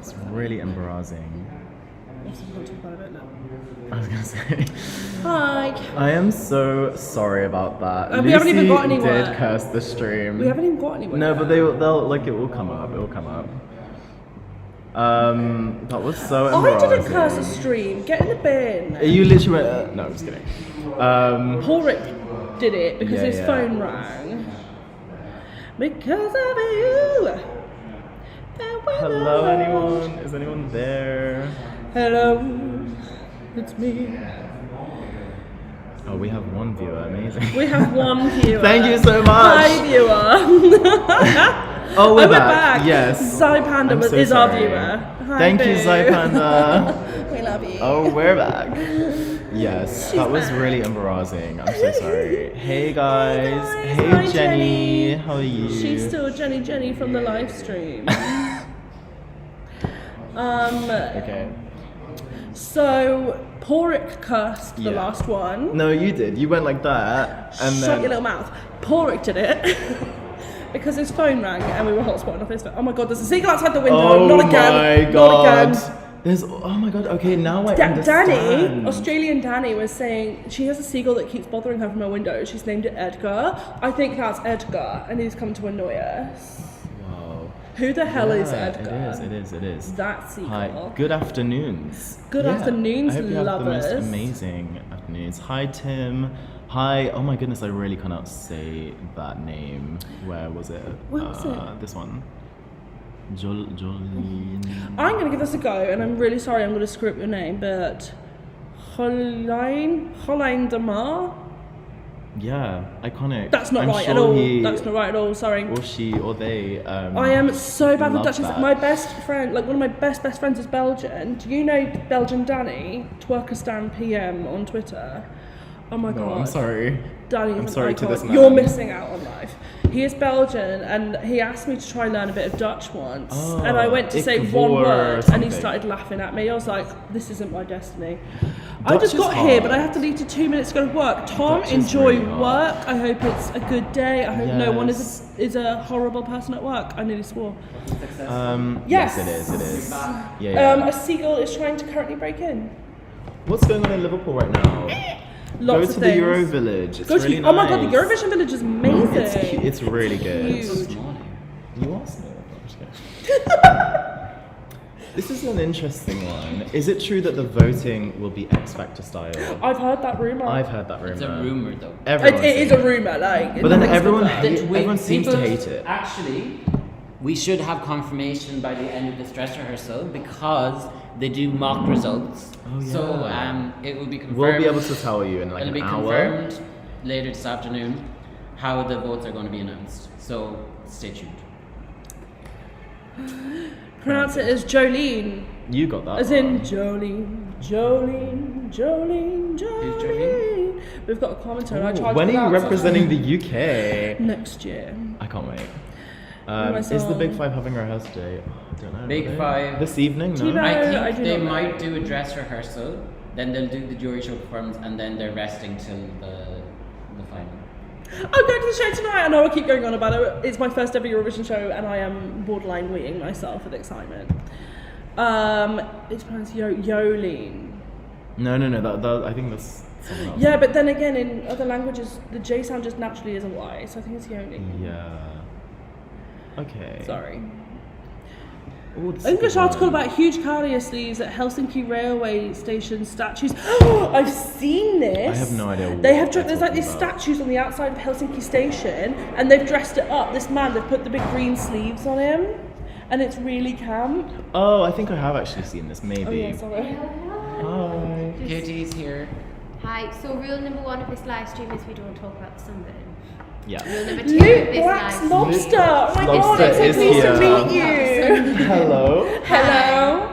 It's really embarrassing. I was gonna say. Hi. I am so sorry about that. We haven't even got Lucy anywhere. did curse the stream. We haven't even got anywhere. No, but they'll like it will come up. It will come up. That was so I embarrassing. didn't curse a stream. Get in the bin. You literally went. No, I'm just kidding. Paul Rick did it because Yeah, his yeah. phone rang. Because of you. Hello, anyone? Is anyone there? Hello, it's me. Oh, we have one viewer. Amazing. We have one viewer. Thank you so much. Hi, viewer. Oh, we're we're back. Yes. Zai Panda I'm so is our sorry. viewer. Hi, Thank you, boo. Zai Panda. We love you. Oh, we're back. Yes, She's that was back. really embarrassing. I'm so sorry. Hey guys. Hey, Hey hi, Jenny. How are you? She's still Jenny from the live stream. Okay. So Porik cursed the Yeah. last one. No, you did. You went like that, and Shut then. your little mouth. Porik did it because his phone rang and we were hotspotting off his phone. Oh my god, there's a seagull outside the window. Oh Not again. my Not god. again. There's. Oh my god. Okay, now I understand. Danny, Australian Danny, was saying she has a seagull that keeps bothering her from her window. She's named it Edgar. I think that's Edgar, and he's come to annoy us. Wow. Who the hell is Yeah, Edgar? It is. That seagull. Hi. Good afternoons. Good afternoons, I hope you have the most lovers. amazing afternoons. Hi, Tim. Hi. Oh my goodness, I really cannot say that name. Where was it? Where was it? This one. Jolene. I'm going to give this a go, and I'm really sorry I'm going to screw up your name, but Hollein de Mar? Yeah, iconic. That's not I'm right sure at all. he- That's not right at all, sorry. Or she, or they. I am so bad with love Dutch. that. My best friend, like one of my best friends is Belgian. Do you know Belgian Danny? Twerkistan PM on Twitter. Oh my No, god. I'm sorry. Danny is I'm an sorry to icon. this man. You're missing out on life. He is Belgian, and he asked me to try and learn a bit of Dutch once. Oh, and I went to say ik one voor word, and he something. started laughing at me. I was like, this isn't my destiny. I Dutch just is got here, hard. but I have to leave to 2 minutes to go to work. Tom, Dutch is enjoy really hard. work. I hope it's a good day. I hope no one Yes. is a horrible person at work. I nearly swore. Yes, it is. Yeah. A seagull is trying to currently break in. What's going on in Liverpool right now? Lots Go of to things. the Euro Village. It's Go to really oh my god, the nice. Eurovision Village is amazing. It's really good. Huge. You asked me. I'm just kidding. This is an interesting one. Is it true that the voting will be X Factor style? I've heard that rumor. I've heard that rumor. It's a rumor though. Everyone's It is saying a rumor, like. But then nothing's everyone confirmed. everyone seems to People- hate it. Actually, we should have confirmation by the end of this dress rehearsal because they do mock results. Oh, yeah. So it will be confirmed. We'll be able to tell you in like It'll an be hour. confirmed later this afternoon how the votes are going to be announced. So stay tuned. Pronounce it as Jolene. You got that. As in wrong. Jolene. Who's Jolene? We've got a commentator. I tried When to are you pronounce it. representing the UK? Next year. I can't wait. am I Is the song? Big Five having a rehearsal day? Oh, I don't know. Big are they? Five. This evening? Do you No. know- I think I do they not know. might do a dress rehearsal, then they'll do the jury show performance, and then they're resting till the final. I'm going to the show tonight. I know I keep going on about it. It's my first ever Eurovision show, and I am borderline weeing myself with excitement. It's pronounced Yolene. No. That I think that's someone else. Yeah, but then again, in other languages, the J sound just naturally is a Y, so I think it's Yolene. Yeah. Okay. Sorry. Ooh, this is a English good article one. about huge carrier sleeves at Helsinki railway station statues. I've seen this. I have no idea They what have they're there's like these talking about. statues on the outside of Helsinki station, and they've dressed it up. This man, they've put the big green sleeves on him, and it's really camp. Oh, I think I have actually seen this. Maybe. Oh yeah, sorry. Hi. Katie's here. Hi, so rule number 1 of this live stream is we don't talk about the sunburn. Yeah. Rule number 2 of Luke this Black's live lobster. Oh my god, Lobster I'm so is pleased to here. meet you. Hello. Hello.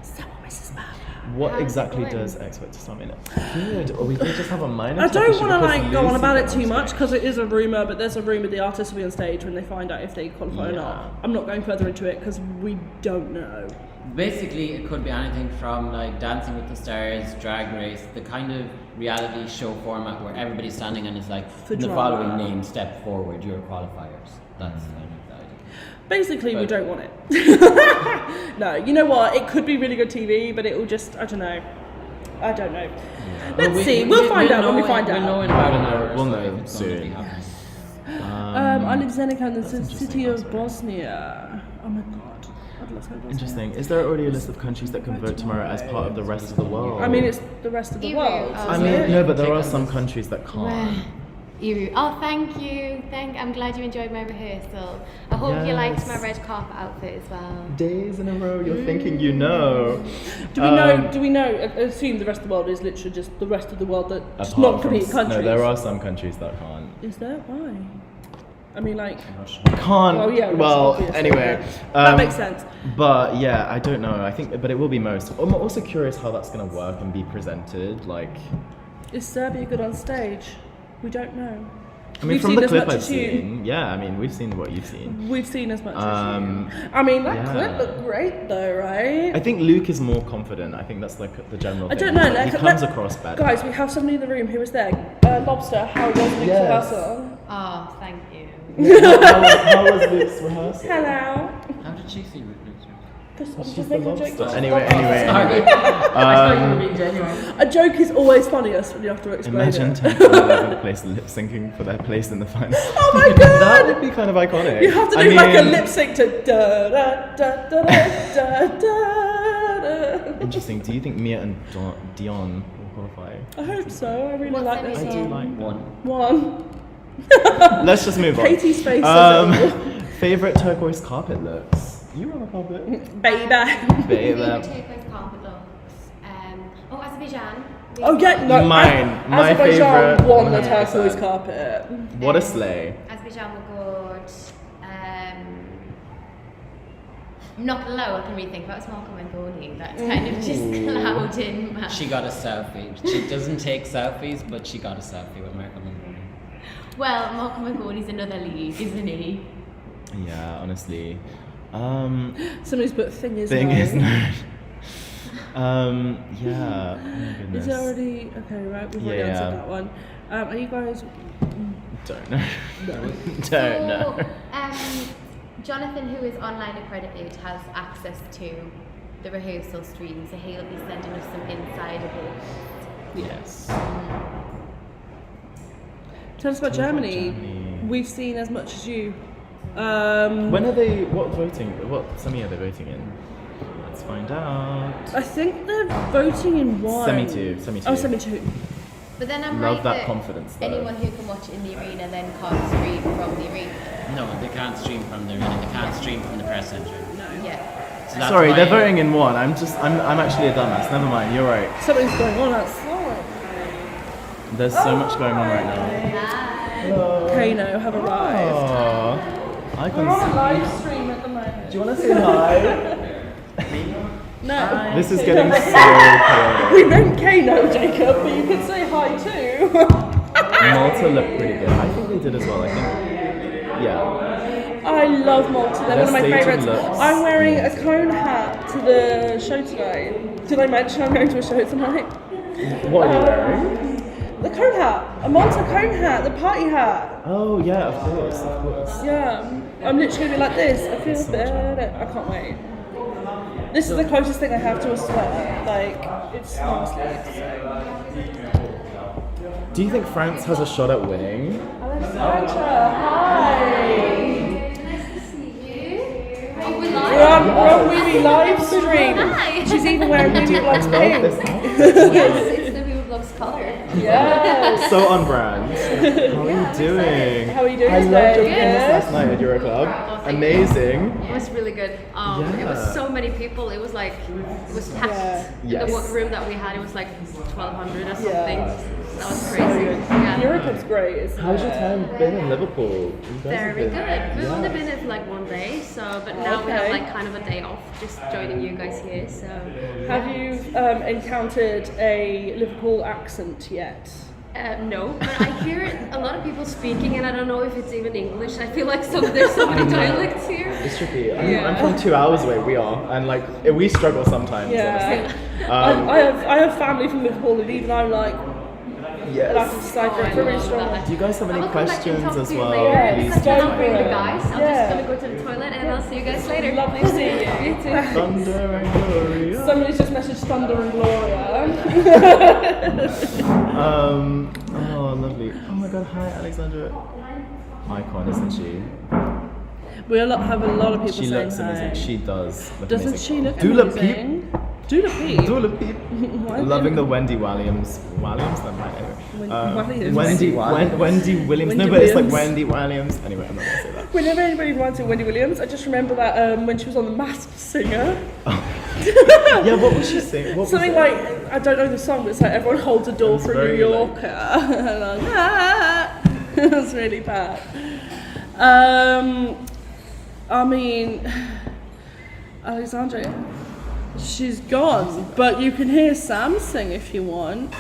So, Mrs. Barber. What How's it exactly going? does expert to start in it? Good. Or we could just have a minor. I don't technician want to because like go on Lucy about it got too on much stage. because it is a rumor, but there's a rumor the artist will be on stage when they find out if they qualify or Yeah. not. I'm not going further into it because we don't know. Basically, it could be anything from like Dancing with the Stars, Drag Race, the kind of reality show format where everybody's standing and it's like For the drama. following name, step forward, you're qualifiers. That's kind of the idea. Basically, we But- don't want it. No, you know what? It could be really good TV, but it will just, I don't know. Let's see. We'll find out when we find We'll know out. in about an hour. or We'll so know if it's gonna be soon. happening. I live Zenica in the city of actually. Bosnia. Oh my god. I'd love to go to Bosnia. Interesting. Is there already a list of countries that can vote tomorrow as part of the rest of the world? I mean, it's the rest of the Euro. world. I isn't mean, it? no, but there are Take on some this. countries that can't. Oh, thank you. I'm glad you enjoyed my rehearsal. I hope you liked Yes. my red carpet outfit as well. Days in a row, you're thinking you know. Do we know? Assume the rest of the world is literally just the rest of the world that just Apart not from complete countries. No, there are some countries that can't. Is there? Why? I mean, like. Can't. Well, yeah. Well, obviously, anyway. yeah. That makes sense. But yeah, I don't know. I think, but it will be most. I'm also curious how that's gonna work and be presented. Like, Is Serbia good on stage? We don't know. I mean, We've from seen the as clip much I've as you. seen, yeah. I mean, we've seen what you've seen. We've seen as much as Um, you. I mean, that yeah. clip looked great though, right? I think Luke is more confident. I think that's like the general. I thing. don't know. Like, he let- comes let- across better. Guys, we have somebody in the room who was there. Lobster, how was Luke's Yes. rehearsal? Oh, thank you. how was Luke's rehearsal? Hello. How did she see Luke? Just the making a joke. lobster. Anyway. Sorry. I thought you were being genuine. A joke is always funniest when you have to explain Imagine it. 10th and 11th place lip syncing for their place in the final. Oh my god! That would be kind of iconic. You have to I do like a mean, lip sync to da da da da da da da. Interesting. Do you think Mia and Dion will qualify? I hope so. I really What like semi this do you song. like One. Let's just move on. Katie's face says it all. Favorite turquoise carpet looks. You were on a carpet. Baby. Babe. Favorite turquoise carpet looks. Azerbaijan. Oh yeah, no. Mine. My Azerbaijan favourite, won the 100%. turquoise carpet. What a sleigh. Azerbaijan were good. Not below, I can rethink. That was Malcolm and Goni. That's kind of just cloud in my. She got a selfie. She doesn't take selfies, but she got a selfie with Malcolm and Goni. Well, Malcolm and Goni's another league, isn't he? Yeah, honestly. Somebody's put thing is Thing no. is no. Yeah. Oh my goodness. Is it already okay? Right, we've already Yeah. answered that one. Are you guys? Don't know. No. Don't know. Jonathan, who is online accredited, has access to the rehearsal stream, so he'll be sending us some insider bits. Yes. Tell us about Tell us about Germany. Germany. We've seen as much as you. When are they? What voting? What semi are they voting in? Let's find out. I think they're voting in one. Semi-two. Oh, semi-two. But then I'm Love right that confidence, though. anyone who can watch it in the arena then can't stream from the arena. No, they can't stream from the arena. They can't stream from the press centre. No. Yeah. So that's Sorry, why- they're voting in one. I'm actually a dumbass. Never mind. You're right. Something's going on outside. There's so much going on right now. Kano have arrived. Aww. I We're on a can live stream at the moment. Do you want to say hi? No. This is getting so chaotic. We meant Kano, Jacob, but you could say hi too. Malta looked pretty good. I think they did as well. I think, yeah. I love Malta. They're one of my Their staging favourites. looks I'm wearing a amazing. cone hat to the show tonight. Did I mention I'm going to a show tonight? What are you wearing? The cone hat. A Malta cone hat. The party hat. Oh yeah, of course, of course. Yeah. I'm literally going to be like this. I feel So much fun. better. I can't wait. This is the closest thing I have to a sweater. Like, it's honestly. Do you think France has a shot at winning? Alexandra, hi. Oh, we're We're on Wee live stream. Hi. She's even wearing Wee Vlogs Love pink. this outfit. Yes, it's the Vlog's colour. Yes. So on brand. How are you doing? How are you doing I today? loved your performance Good? last night at Euroclub. Amazing. It was really good. It Yeah. was so many people. It was like it was packed. Yeah. In the Yes. room that we had, it was like 1,200 or something. Yeah. That was So crazy. good. Yeah. Euroclub's great, isn't How's your it? time been in Liverpool? You guys have Very been- good. We've only Yeah. been here for like 1 day, so but now we have Okay. like kind of a day off, just joining you guys here. So Have you encountered a Liverpool accent yet? no, but I hear a lot of people speaking, and I don't know if it's even English. I feel like there's so many dialects here. It's tricky. I'm Yeah. from 2 hours away. We are, and like we struggle sometimes. Yeah. Honestly. I have family from Liverpool, and even I'm like, Yes. And I have to decipher it for a really strong one. Do you guys have any I'll come back and questions talk as to you well? later. Yeah, Please I cannot bring the go. guys. I'm Yeah. just gonna go to the toilet and I'll see you guys later. Lovely to see you. You too. Thunder and Gloria. Somebody's just messaged Thunder and Gloria. Oh, lovely. Oh my god, hi Alexandra. Icon, isn't she? We have a lot of people She saying looks hi. amazing. She does. Look Doesn't amazing. she look Dula amazing? Peep. Dula Peep. Dula Peep. Why Loving didn't- the Wendy Williams. Williams? That might anyway. Williams. Wendy Williams. Wendy Williams. Wendy No, but it's like Williams. Wendy Williams. Anyway, I'm not gonna say that. Whenever anybody reminds me of Wendy Williams, I just remember that when she was on The Masked Singer. Yeah, what was she saying? What Something was like, I don't know the song, but it's like everyone holds a door It's for a New very, Yorker. And I'm like, ah! It was really bad. I mean, Alexandra, she's gone, but you can hear Sam sing if you want.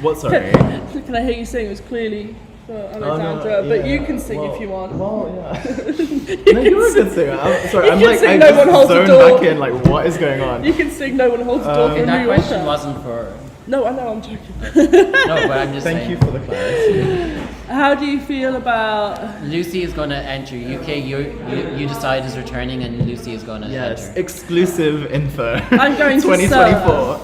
What, sorry? Can I hear you sing? It was clearly for Alexandra, but yeah. you can sing Well, if you want. Well, yeah. No, you're a good singer. I'm sorry, You I'm can like, sing I No One just Holds a zoned Door. back in, like, what is going on? You can sing No One Holds the Door for a And New that question Yorker. wasn't for. No, I know, I'm joking. No, but I'm just Thank saying. you for the clarity. How do you feel about... Lucy is going to enter. UK, you decide is returning, and Lucy is going to Yes, enter. exclusive info. I'm going to 2024.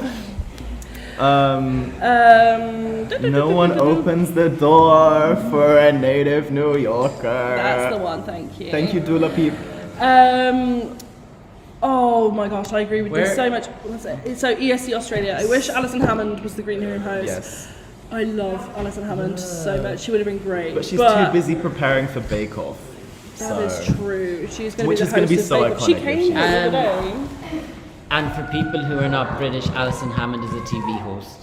No one opens the door for a native New Yorker. That's the one, thank you. Thank you, Dula Peep. Oh my gosh, I agree with Where- this so much. What's it? So ESC Australia. I wish Alison Hammond was the Green Room host. Yes. I love Alison Hammond so much. She would have been great. But she's too busy preparing for Bake Off. That is true. She's going to be Which the is gonna host be of so Bake Off. She iconic if came she- here the other day. And for people who are not British, Alison Hammond is a TV host.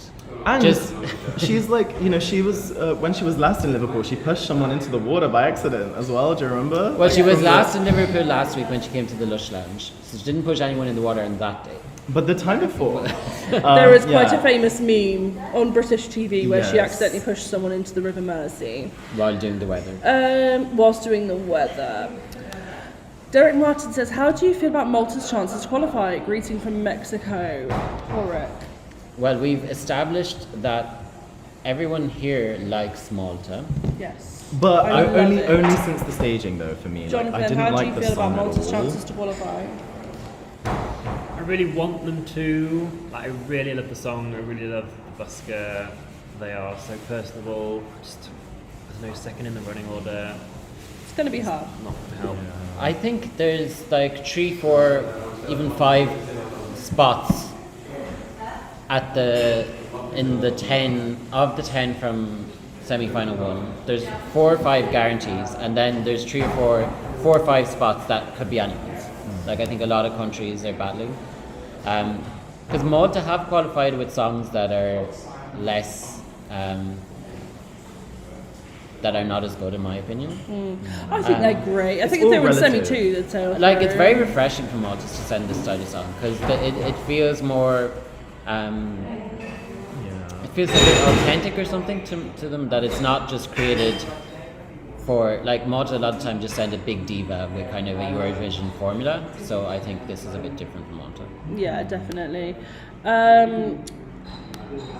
And Just- she's like, she was, when she was last in Liverpool, she pushed someone into the water by accident as well, do you remember? Well, she Like, was from the- last in Liverpool last week when she came to the Lush Lounge. So she didn't push anyone in the water on that day. But the time before. There is quite yeah. a famous meme on British TV where she Yes. accidentally pushed someone into the River Mersey While doing the weather. whilst doing the weather. Derek Martin says, how do you feel about Malta's chances to qualify? Greeting from Mexico. Correct. Well, we've established that everyone here likes Malta. Yes. But I love only it. only since the staging though for me. Like, Jonathan, I didn't how do like you the feel about song at Malta's all. chances to qualify? I really want them to. Like, I really love the song. I really love the busker. They are so personable. Just there's no second in the running order. It's going to be hard. Not going to help. I think there's like 3, 4, even 5 spots at in the 10 of the 10 from semi-final 1. There's 4 or 5 guarantees, and then there's 3 or 4 or 5 spots that could be anyone's. Like I think a lot of countries are battling. Because Malta have qualified with songs that are less, that are not as good in my opinion. I think they're great. I think if all they were in semi relative. 2, they'd say. Like it's very refreshing for Malta to send this style of song because it feels more, it feels a bit authentic or something to them, that it's not just created for, like Malta a lot of time just send a big diva with kind of a Eurovision formula, so I think this is a bit different from Malta. Yeah, definitely.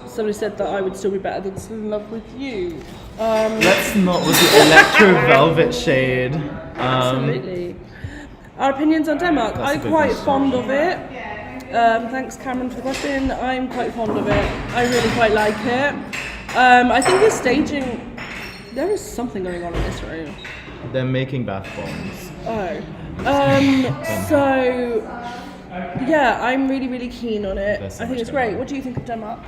Somebody said that I would still be better than Still in Love with You. Let's not with the electro velvet shade. Absolutely. Our opinions on Denmark. That's a I'm good quite question. fond of it. Thanks, Cameron, for the question. I'm quite fond of it. I really quite like it. I think the staging. There is something going on in this room. They're making bath bombs. Oh. So. Yeah, I'm really, really keen on it. There's so I think much it's going great. on. What do you think of Denmark?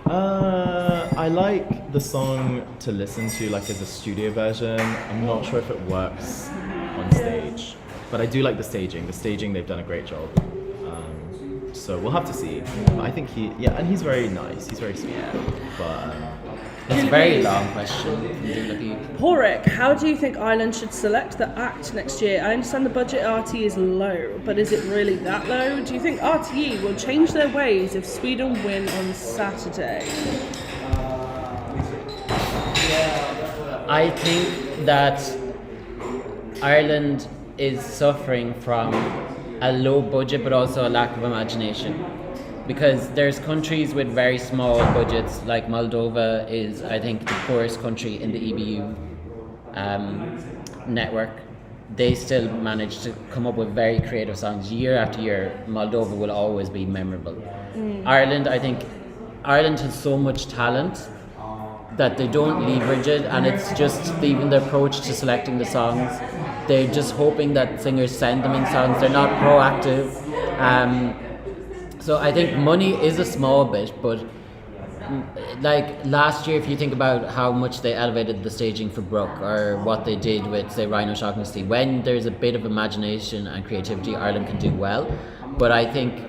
I like the song to listen to like as a studio version. I'm not sure if it works on stage, but I do like the staging. The staging, they've done a great job. So we'll have to see. But I think and he's very nice. He's very sweet. But It's a very long question. Dula Peep. Porrick, how do you think Ireland should select the act next year? I understand the budget RT is low, but is it really that low? Do you think RTE will change their ways if Sweden win on Saturday? I think that Ireland is suffering from a low budget but also a lack of imagination. because there's countries with very small budgets, like Moldova is, I think, the poorest country in the EBU network. They still manage to come up with very creative songs year after year. Moldova will always be memorable. Ireland, I think, Ireland has so much talent that they don't leverage it, and it's just even the approach to selecting the songs. They're just hoping that singers send them in songs. They're not proactive. So I think money is a small bit, but like last year, if you think about how much they elevated the staging for Brooke, or what they did with, say, Rhino Shaughnessy, when there's a bit of imagination and creativity, Ireland can do well. But I think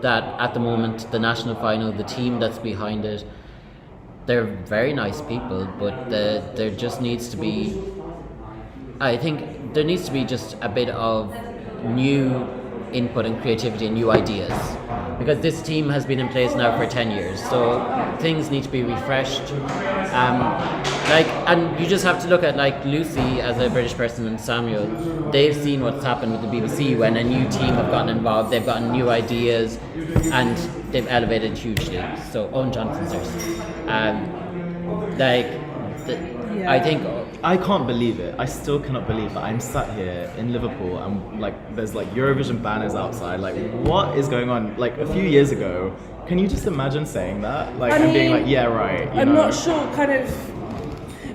that at the moment, the national final, the team that's behind it, they're very nice people, but there just needs to be, I think there needs to be just a bit of new input and creativity and new ideas, because this team has been in place now for 10 years, so things need to be refreshed. And you just have to look at like Lucy as a British person and Samuel. They've seen what's happened with the BBC when a new team have gotten involved. They've gotten new ideas and they've elevated hugely. So Owen Johnson's I think I can't believe it. I still cannot believe that I'm sat here in Liverpool and like there's like Eurovision banners outside. Like, what is going on? Like a few years ago, can you just imagine saying that? Like, and being like, yeah, right. I'm not sure, kind of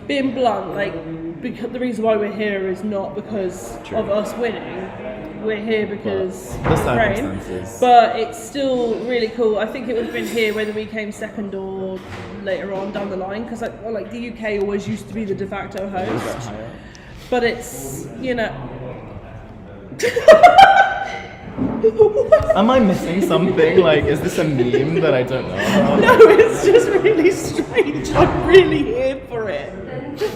being blunt, like, because the reason why we're here is not because of us winning. We're here because the of rain. circumstances. But it's still really cool. I think it would have been here whether we came second or later on down the line, because like the UK always used to be the de facto host. But it's, you know. Am I missing something? Like, is this a meme that I don't know about? No, it's just really strange. I'm really here for it.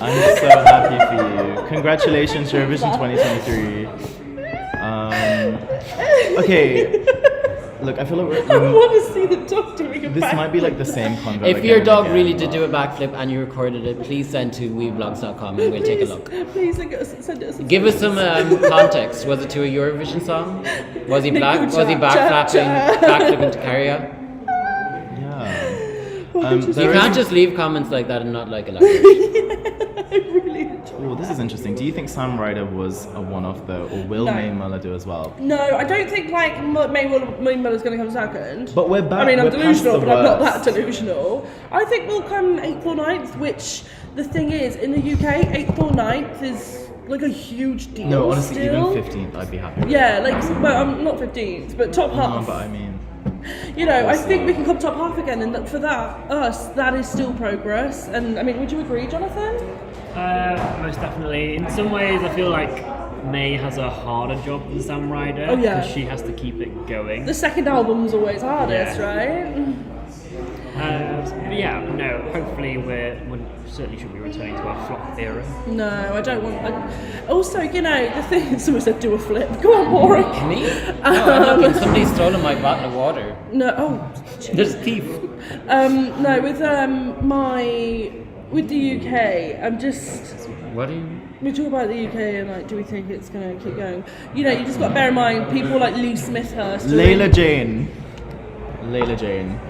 I'm so happy for you. Congratulations, Eurovision 2023. Okay. Look, I feel like I want to see the dog doing a this backflip. might be like the same convo. if again your and dog again. really did do a backflip and you recorded it, please send to wevlogs.com and we'll take a look. Please send us. Give us some context. Was it to a Eurovision song? Was he black? Was he backflipping to Carrier? Yeah. You can't just leave comments like that and not like elaborate. Oh, this is interesting. Do you think Sam Ryder was a one-off though, or will No. Mae Muller do as well? No, I don't think like Mae Muller's going to come second. But we're back. I mean, I'm we're past delusional, the but I'm not worst. that delusional. I think we'll come 8th or 9th, which the thing is, in the UK, 8th or 9th is like a huge deal. No, honestly, still. even 15th, I'd be happy with. Yeah, like, well, I'm not 15th, but top half. No, but I mean, You know, I think we can come top half again, and for that is still progress. And I mean, would you agree, Jonathan? Most definitely. In some ways, I feel like May has a harder job than Sam Ryder, Oh, yeah. because she has to keep it going. The second album's always hardest, Yeah. right? But yeah, no, hopefully we certainly should be returning to our flop era. No, I don't want. Also, you know, the thing. Someone said do a flip. Go on, Warwick. Me? No, I'm looking. Somebody's stolen my bottle of water. No, oh. There's a thief. No, with the UK, I'm just. What do you... We talk about the UK and like, do we think it's gonna keep going? You know, you just got to bear in mind people like Lee Smithhurst. Layla Jane.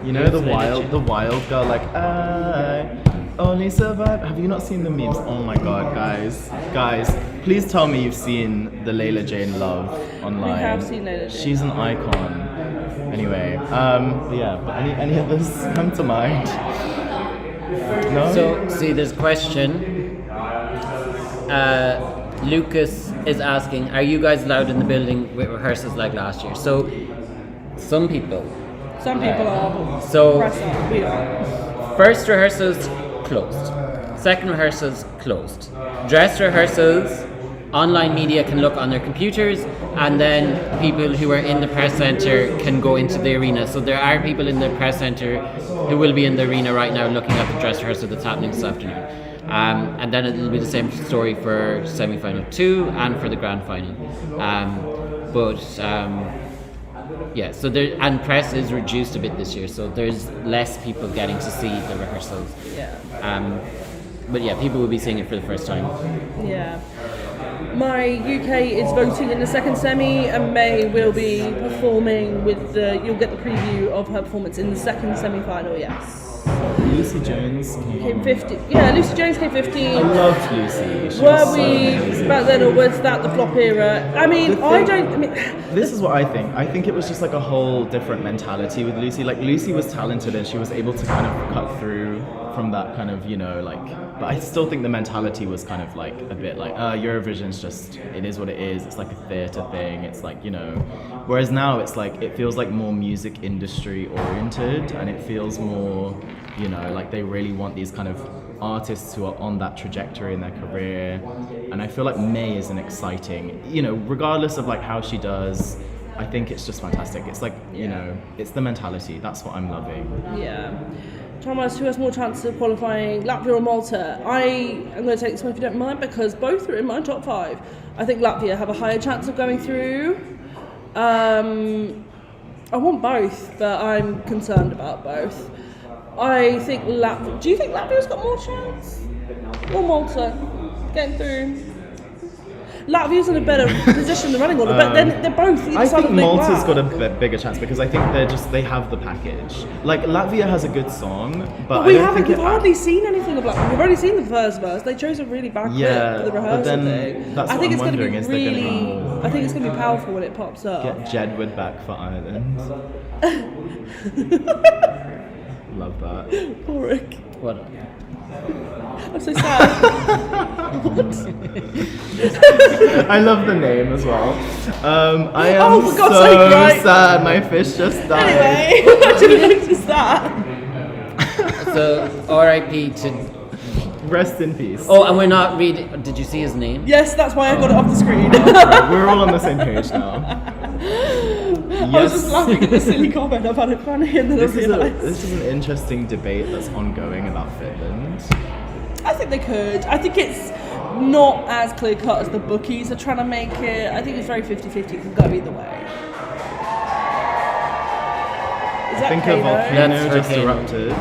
You know the Layla wild girl, like I only survive. Have you not seen the memes? Oh my god, guys, please tell me you've seen the Layla Jane love online. We have seen Layla Jane. She's an icon. Anyway, but any others come to mind? No. So, see, there's a question. Lucas is asking, are you guys allowed in the building with rehearsals like last year? So, some people. Some people are. So, Press up. We are. first rehearsals closed. Second rehearsals closed. Dress rehearsals, online media can look on their computers, and then people who are in the press centre can go into the arena. So there are people in the press centre who will be in the arena right now looking at the dress rehearsal that's happening this afternoon. And then it'll be the same story for semi-final 2 and for the grand final. Yeah, so there, and press is reduced a bit this year, so there's less people getting to see the rehearsals. Yeah. But yeah, people will be seeing it for the first time. Yeah. My UK is voting in the second semi, and May will be performing with you'll get the preview of her performance in the second semi-final, yes. Lucy Jones Came 15. Yeah, Lucy Jones came 15. I loved Lucy. She Were was so we amazing. back then, or was that the flop era? I mean, This is what I think. I think it was just like a whole different mentality with Lucy. Like Lucy was talented and she was able to kind of cut through from that kind of, but I still think the mentality was kind of like a bit like, Eurovision's just, it is what it is. It's like a theatre thing. It's like, whereas now it's like, it feels like more music industry oriented, and it feels more, like they really want these kind of artists who are on that trajectory in their career. And I feel like May is an exciting, regardless of like how she does, I think it's just fantastic. It's like, it's the mentality. That's what I'm loving. Yeah. Thomas, who has more chances of qualifying, Latvia or Malta? I am going to take this one if you don't mind, because both are in my top 5. I think Latvia have a higher chance of going through. I want both, but I'm concerned about both. I think Latvia... Do you think Latvia's got more chance? Or Malta getting through? Latvia's in a better position than running order, but then they're both. I think Malta's got a bigger chance because I think they have the package. Like Latvia has a good song, but we I don't haven't. think We've hardly seen anything of Latvia. We've only seen the first verse. They chose a really bad clip for the rehearsal but then thing. that's I what think I'm it's going to be wondering, is there gonna be really. more? I think it's going to be powerful when it pops up. Get Jedward back for Ireland. Love that. Poor Rick. What? I'm so sad. I love the name as well. I am Oh, for God's so sake, right. sad. My fish just died. Anyway, I didn't notice that. So, R.I.P. to. Rest in peace. Oh, and we're not reading. Did you see his name? Yes, that's why I got it off the screen. Right, we're all on the same page now. I was just laughing at the silly comment about it funny, and then I This realised. is an interesting debate that's ongoing about Finland. I think they could. I think it's not as clear cut as the bookies are trying to make it. I think it's very 50-50. It can go either way. Is I think a Kano? volcano That's just Volcano. erupted.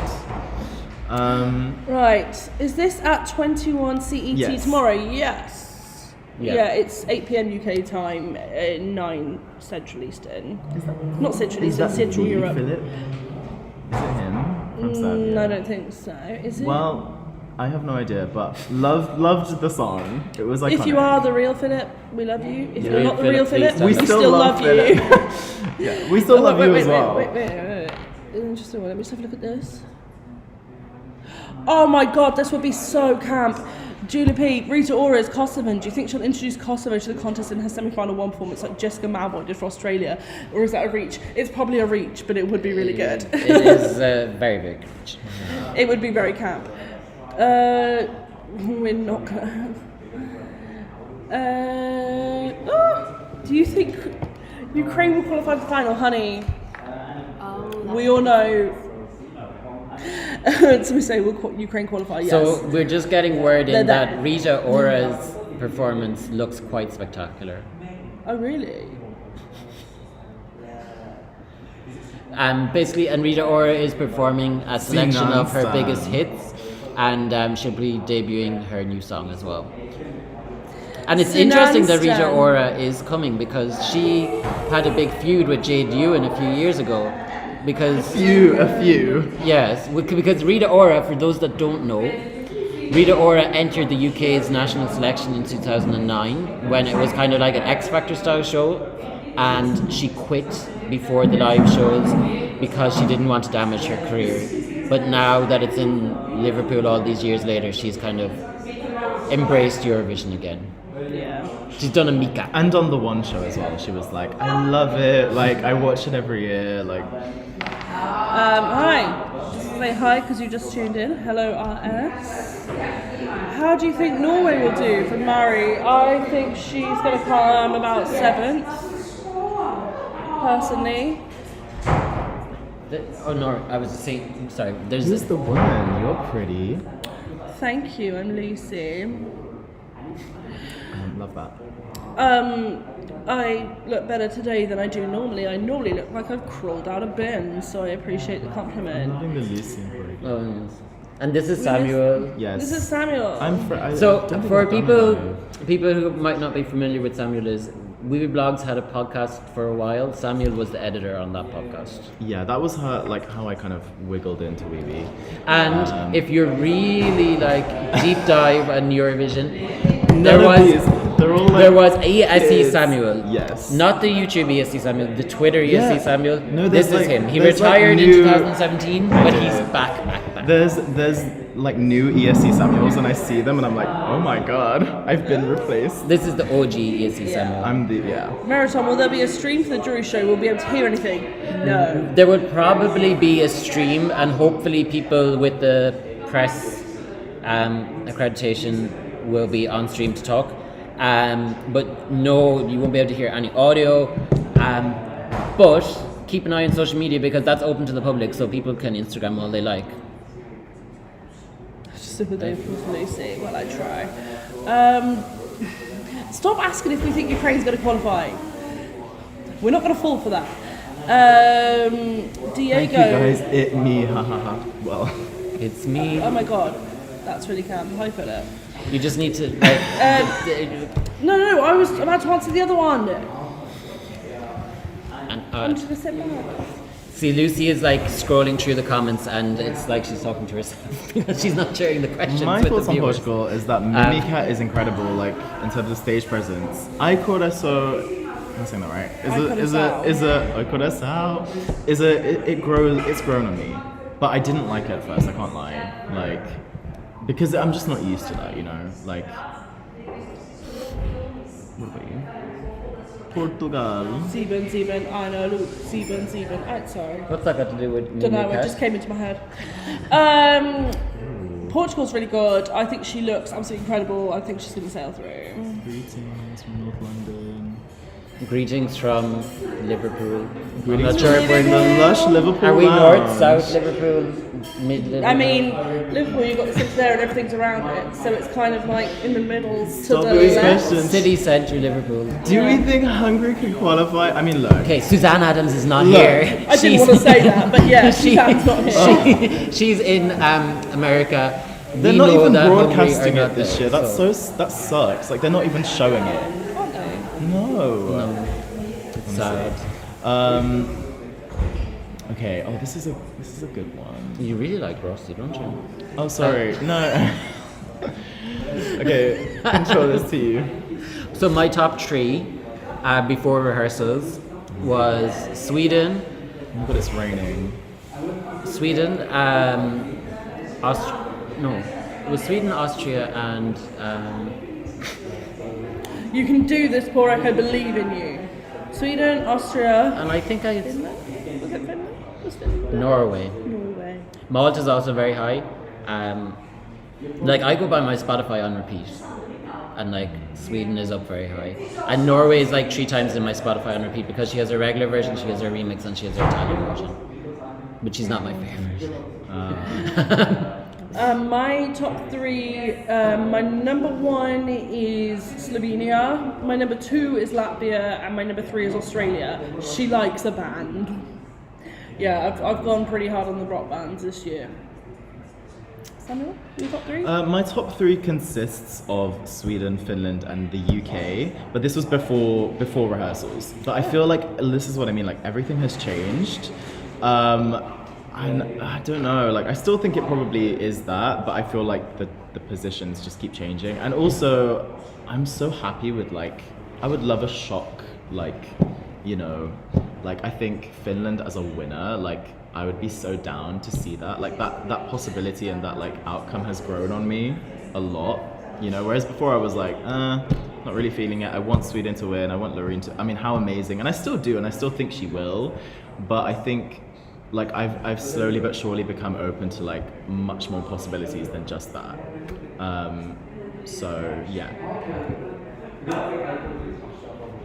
Right. Is this at 21 CET Yes. tomorrow? Yes. Yeah. Yeah, it's 8 p.m. UK time, 9 Central Eastern. Not Central Eastern, Central Lee Europe. Philip? Is it him from Serbia? I don't think so. Is it? Well, I have no idea, but loved the song. It was iconic. if you are the real Philip, we love you. If Yeah. you're not the real Philip, Philip, please we don't. still love you. Yeah, we still love you as well. Wait. Interesting one. Let me just have a look at this. Oh my god, this would be so camp. Julia P. Rita Ora is Kosovan. Do you think she'll introduce Kosovo to the contest in her semi-final 1 performance like Jessica Malboy did for Australia? Or is that a reach? It's probably a reach, but it would be really good. It is very big. It would be very camp. We're not gonna have... do you think Ukraine will qualify for the final, honey? We all know. So we say will Ukraine qualify? Yes. So we're just getting word They're in that- that Rita Ora's performance looks quite spectacular. Oh really? Basically, and Rita Ora is performing a selection of her Sinan biggest San. hits, and she'll be debuting her new song as well. And it's Sinan interesting that Rita San. Ora is coming because she had a big feud with Jade Ewan a few years ago. Because A few. yes, because Rita Ora, for those that don't know, Rita Ora entered the UK's national selection in 2009 when it was kind of like an X Factor style show, and she quit before the live shows because she didn't want to damage her career. But now that it's in Liverpool all these years later, she's kind of embraced Eurovision again. Yeah. She's done a Mika. And on the One show as well, she was like, I love it. Like, I watch it every year. Like, Hi. Just say hi because you just tuned in. Hello, RS. How do you think Norway will do for Mari? I think she's going to come about 7th. Personally. Oh no, I was saying, sorry, there's who's the woman? You're pretty. Thank you. I'm Lucy. Love that. I look better today than I do normally. I normally look like I've crawled out of bin, so I appreciate the I'm compliment. loving the Lucy break. Oh, yes. And this is Samuel. Yes. This is Samuel. So don't think for I've done people who might not be familiar with Samuel, is Weeby Blogs had a podcast for a while. Samuel was the editor on that podcast. Yeah, that was how I kind of wiggled into Weeby. And if you're really like deep dive on Eurovision, None of these. They're all like there was ESC kids. Samuel. Yes. Not the YouTube ESC Samuel, the Twitter Yeah. ESC Samuel. No, this there's is like- him. He there's like retired in new- 2017, but he's back. There's like new ESC Samuels, and I see them, and I'm like, oh my god, I've been replaced. This is the OG ESC Samuel. I'm the Marathon, will there be a stream for the jury show? We'll be able to hear anything? No. There would probably be a stream, and hopefully people with the press accreditation will be on stream to talk. But no, you won't be able to hear any audio. But keep an eye on social media because that's open to the public, so people can Instagram all they like. Just the day for Lucy while I try. Stop asking if we think Ukraine's going to qualify. We're not going to fall for that. Diego. Thank you guys. It me. Ha ha ha. Well. It's me. Oh my god, that's really camp. Hi, Philip. You just need to. No, I was about to answer the other one. And, I'm just going to sit back. see, Lucy is like scrolling through the comments, and it's like she's talking to herself because she's not sharing the questions My with thoughts the on viewers. Portugal is that Mimica is incredible, like in terms of the stage presence. Ai Coração, am I saying that right? It grows. It's grown on me, but I didn't like it at first. I can't lie, like because I'm just not used to that, you know. Like, what about you? Portugal. Sieben, I know, look, sieben. Sorry. What's that got to do with Don't know, Mimica? it just came into my head. Portugal's really good. I think she looks absolutely incredible. I think she's going to sail through. Greetings from North London. Greetings from Liverpool. Greetings I'm not sure if from we're the lush Liverpool Are we lounge. north, south, Liverpool, mid Liverpool? I mean, Liverpool, you've got the city there and everything's around it, so it's kind of like in the middle to Stop the these left. questions. City centre, Liverpool. Do we think Hungary can qualify? I mean, look. Okay, Suzanne Adams is not Look. here. I didn't want to say that, but yeah, Suzanne's not here. She's in America. They're We not know even that Hungary broadcasting are it not this there, year. That so- that sucks. Like they're not even showing it. Aren't they? No. Sad. Okay. Oh, this is a good one. You really like Rossi, don't you? Oh, sorry. No. Okay. Control this to you. So my top three before rehearsals was Sweden, Oh, but it's raining. it was Sweden, Austria, and You can do this, Porek, I believe in you. Sweden, Austria, I think Finland? Was it Finland? Was Finland? Norway. Norway. Malta's also very high. Like I go by my Spotify on repeat, and like Sweden is up very high, and Norway is like 3 times in my Spotify on repeat because she has her regular version, she has her remix, and she has her Italian version, but she's not my favorite. My top three, my number one is Slovenia, my number two is Latvia, and my number three is Australia. She likes a band. Yeah, I've gone pretty hard on the rock bands this year. Samuel, your top three? My top three consists of Sweden, Finland, and the UK. But this was before rehearsals. But I feel like this is what I mean. Like everything has changed. I don't know. Like I still think it probably is that, but I feel like the positions just keep changing. And also, I'm so happy with like I would love a shock. Like you know, like I think Finland as a winner. Like I would be so down to see that. Like that possibility and that like outcome has grown on me a lot. You know, whereas before I was like, not really feeling it. I want Sweden to win. I want Loreen to. I mean, how amazing, and I still do, and I still think she will. But I think. Like I've slowly but surely become open to like much more possibilities than just that. So yeah.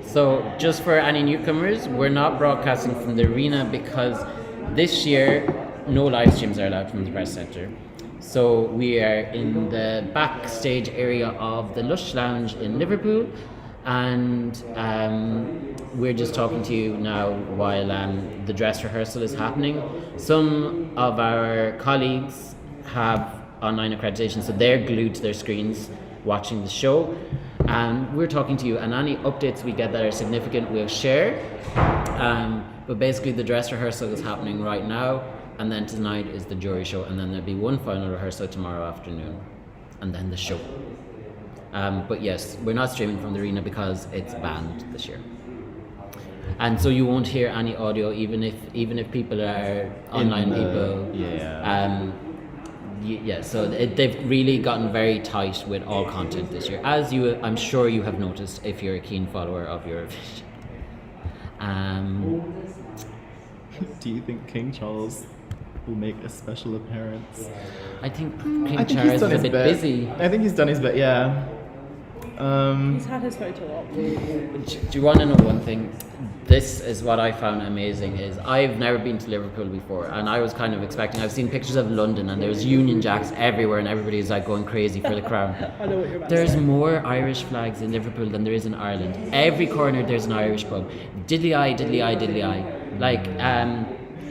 So just for any newcomers, we're not broadcasting from the arena because this year no live streams are allowed from the press centre. So we are in the backstage area of the Lush Lounge in Liverpool, and we're just talking to you now while the dress rehearsal is happening. Some of our colleagues have online accreditation, so they're glued to their screens watching the show. And we're talking to you, and any updates we get that are significant, we'll share. But basically, the dress rehearsal is happening right now, and then tonight is the jury show, and then there'll be one final rehearsal tomorrow afternoon, and then the show. But yes, we're not streaming from the arena because it's banned this year. And so you won't hear any audio, even if people are online people. Yeah. Yeah, so they've really gotten very tight with all content this year, as I'm sure you have noticed if you're a keen follower of Eurovision. Do you think King Charles will make a special appearance? I think I King think Charles he's done is a his bit bit. busy. I think he's done his bit, yeah. He's had his photo op. Do you want to know one thing? This is what I found amazing, is I've never been to Liverpool before, and I was kind of expecting, I've seen pictures of London and there's Union Jacks everywhere and everybody's like going crazy for the crown. I know what you're about There's to say. more Irish flags in Liverpool than there is in Ireland. Every corner there's an Irish pub. Diddly eye, diddly eye, diddly eye. Like,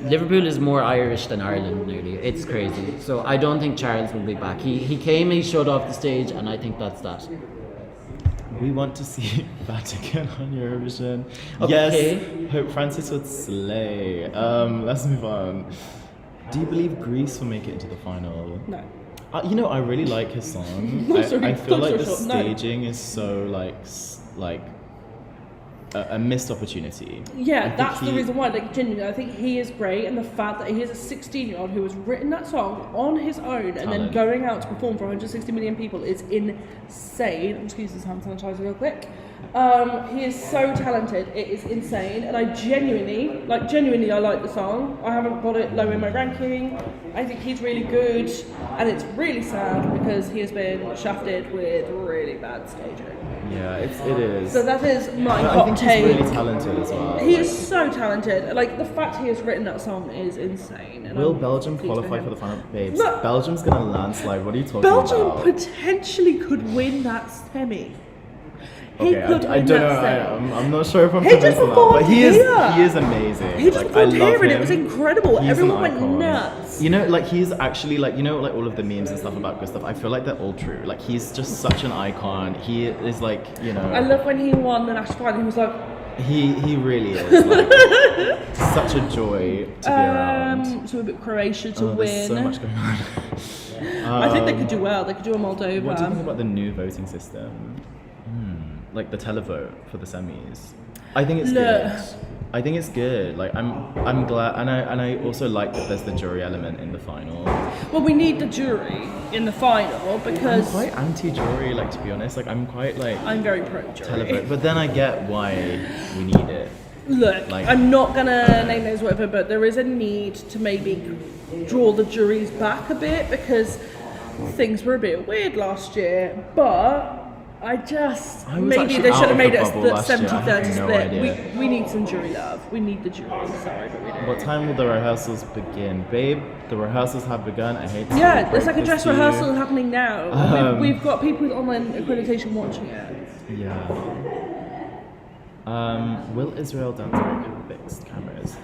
Liverpool is more Irish than Ireland nearly. It's crazy. So I don't think Charles will be back. He came, he showed off the stage, and I think that's that. We want to see Vatican on Eurovision. Okay. Yes, Pope Francis would slay. Let's move on. Do you believe Greece will make it into the final? No. You know, I really like his song. No, sorry, I feel don't like the short. No. staging is so like a missed opportunity. I Yeah, think that's the he- reason why. Like, genuinely, I think he is great, and the fact that he is a 16-year-old who has written that song on his own and then Talent. going out to perform for 160 million people is insane. Excuse this hand sanitizer real quick. He is so talented. It is insane, and I genuinely, I like the song. I haven't got it low in my ranking. I think he's really good, and it's really sad because he has been shafted with really bad staging. Yeah, it is. So that is my But I hot think take. he's really talented as well. He is so talented. Like, the fact he has written that song is insane. And Will I'm Belgium pleased qualify him. for the final? Babes, No. Belgium's gonna landslide. What are you talking Belgium about? potentially could win that semi. He Okay, could I win don't that know. semi. I'm not sure if I'm He just convinced on that, performed but here. he is amazing. He just Like, I performed love here and it him. was incredible. He's Everyone an went icon. nuts. You know, like he's actually like, you know, like all of the memes and stuff about Gustav. I feel like they're all true. Like he's just such an icon. He is like, you know, I love when he won the national final. He was like, he really is like such a joy to be around. so a bit Croatia to Oh, win. there's so much going on. I think they could do well. They could do a Moldova. What do you think about the new voting system? Like the televote for the semis. I think it's Look. good. I think it's good. Like I'm glad, and I also like that there's the jury element in the final. Well, we need the jury in the final I'm because quite anti-jury, like to be honest. Like I'm quite like I'm very pro-jury. televote, but then I get why we need it. Look, Like- I'm not gonna name names, whatever, but there is a need to maybe draw the juries back a bit because things were a bit weird last year. But I was maybe actually they out should have of made the it a bubble last year. 70-30 I have no split. idea. We need some jury love. We need the jury. Sorry, but we do. What time will the rehearsals begin, babe? The rehearsals have begun. I hate to Yeah, break there's like a this dress to you. rehearsal happening now. Um, We've got people with online accreditation watching it. Yeah. Will Israel dance break have fixed cameras?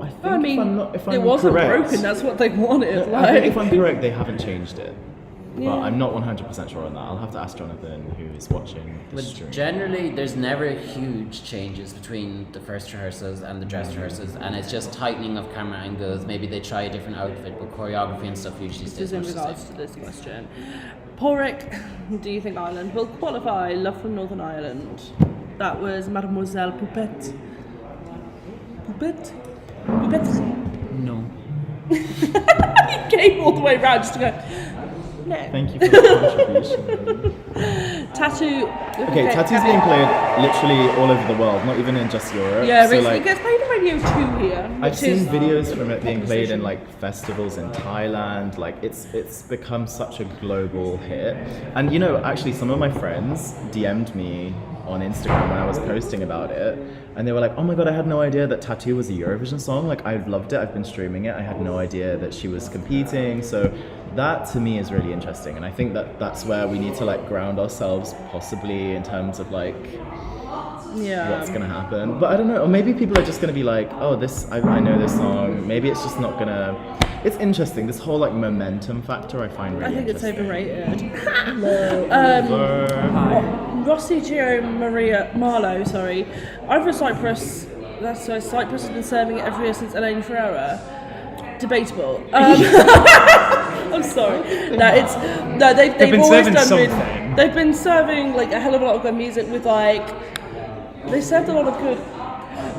I think I mean, if I'm it wasn't correct, broken. That's what they wanted. I think Like, if I'm correct, they haven't changed it. Yeah. But I'm not 100% sure on that. I'll have to ask Jonathan, who is watching the But stream. generally, there's never huge changes between the first rehearsals and the dress rehearsals, and it's just tightening of camera angles. Maybe they try a different outfit, but choreography and stuff usually this stays is in much the regards same. to this question. Porrick, do you think Ireland will qualify? Love from Northern Ireland. That was Mademoiselle Poupette. Poupette? Poupette? No. He came all the way round just to go, no. Thank you for the contribution. Tattoo. Okay, Tattoo's being played literally all over the world, not even in just Europe. Yeah, so basically like, it gets played on Radio 2 here. I've which seen is videos from it being played in conversation. like festivals in Thailand. Like it's become such a global hit. And you know, actually, some of my friends DM'd me on Instagram when I was posting about it, and they were like, "Oh my god, I had no idea that Tattoo was a Eurovision song. Like I've loved it. I've been streaming it. I had no idea that she was competing." So that to me is really interesting, and I think that that's where we need to like ground ourselves, possibly in terms of like Yeah. what's gonna happen. But I don't know, or maybe people are just gonna be like, oh, this I know this song, maybe it's just not gonna It's interesting. This whole like momentum factor I find really I think it's interesting. overrated. Rossi Gio Maria Marlowe, sorry. I'm from Cyprus. That's so Cyprus has been serving it every year since Elaine Ferreira. Debatable. I'm sorry. They've been always serving done something. they've been serving like a hell of a lot of good music with like they served a lot of good,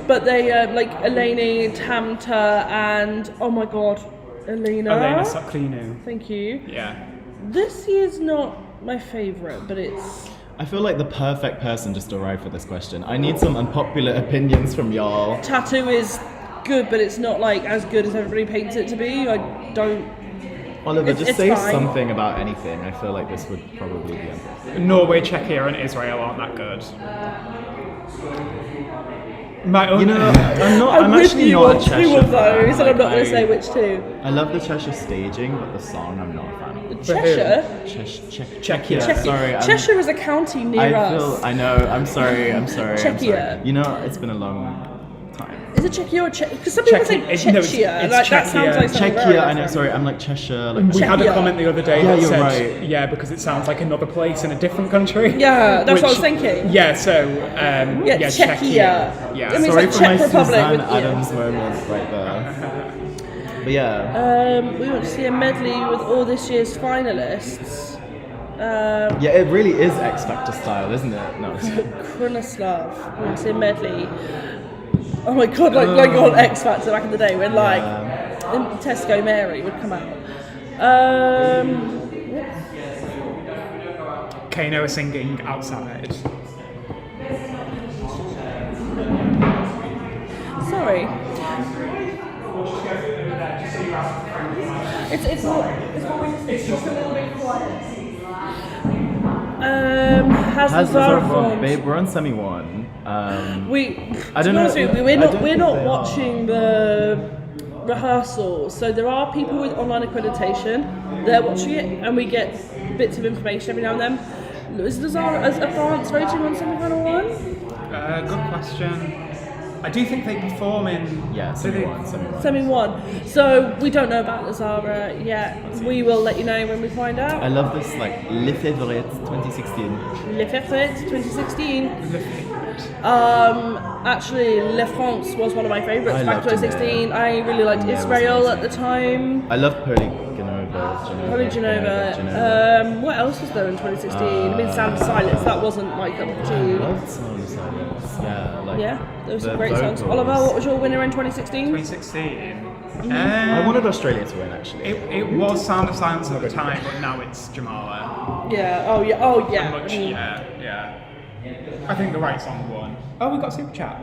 but they like Eleni, Tamta, and oh my god, Elena Saclino. Thank you. Yeah. This year's not my favourite, but it's. I feel like the perfect person just arrived for this question. I need some unpopular opinions from y'all. Tattoo is good, but it's not like as good as everybody paints it to be. I don't. Oliver, It's just say fine. something about anything. I feel like this would probably be unpopular. Norway, Czechia, and Israel aren't that good. My own, You know, I'm with actually you not on a Cheshire two of those, fan. and I'm not going Like, to say which two. I love the Cheshire staging, but the song I'm not a fan of. Cheshire. Czechia. Czechia. Sorry, Cheshire is a county near I us. feel. I know. I'm sorry. Czechia. You know, it's been a long time. Is it Czechia or Czech? Because some people say Czechia. No, it's Czechia, like that Czechia. sounds like something very Czechia. I know. different. Sorry, I'm like Cheshire. Like we had a Czechia. comment the other day Yeah, that you're said, right. yeah, because it sounds like another place in a different country. Yeah, that's what I was Which- thinking. Yeah, so, Yeah, Czechia. Czechia. Yeah. I mean, it's sorry like for Czech my Republic Suzanne with- Adams moment right there. But yeah. We went to see a medley with all this year's finalists. Yeah, it really is X Factor style, isn't it? No. Krunoslav. We went to see a medley. Oh my god, like on X Factor back in the day when like Tesco Mary would come out. Kano is singing outside. Sorry. It's just a little bit quiet. Has Has the Zara Zara formed? formed? Babe, we're on semi-1. I don't know. We're not watching the rehearsals. So there are people with online accreditation. They're watching it, and we get bits of information every now and then. Is France voting on semi-final one? Good question. I do think they perform in... Yeah, do they- semi-1. Semi-1. So we don't know about Lazara yet. We will let you know when we find I out. love this, like, Les Favourites 2016. Le Fête 2016. Actually, Le France was one of my favourites I back in loved it. 2016. I really liked Yeah, it was Israel at amazing. the time. I love Genova. Probably Genova. What else was there in 2016? I mean, Sound of Silence. That wasn't my cup of I tea. loved Sound of Silence. Yeah, like. Yeah, those the were great songs. vocals. Oliver, what was your winner in 2016? 2016. I wanted Australia to win, actually. It was Sound of Silence at the time, but now it's Jamala. Yeah. Oh yeah. Oh yeah. Much, yeah. I think the right song won. Oh, we got super chat.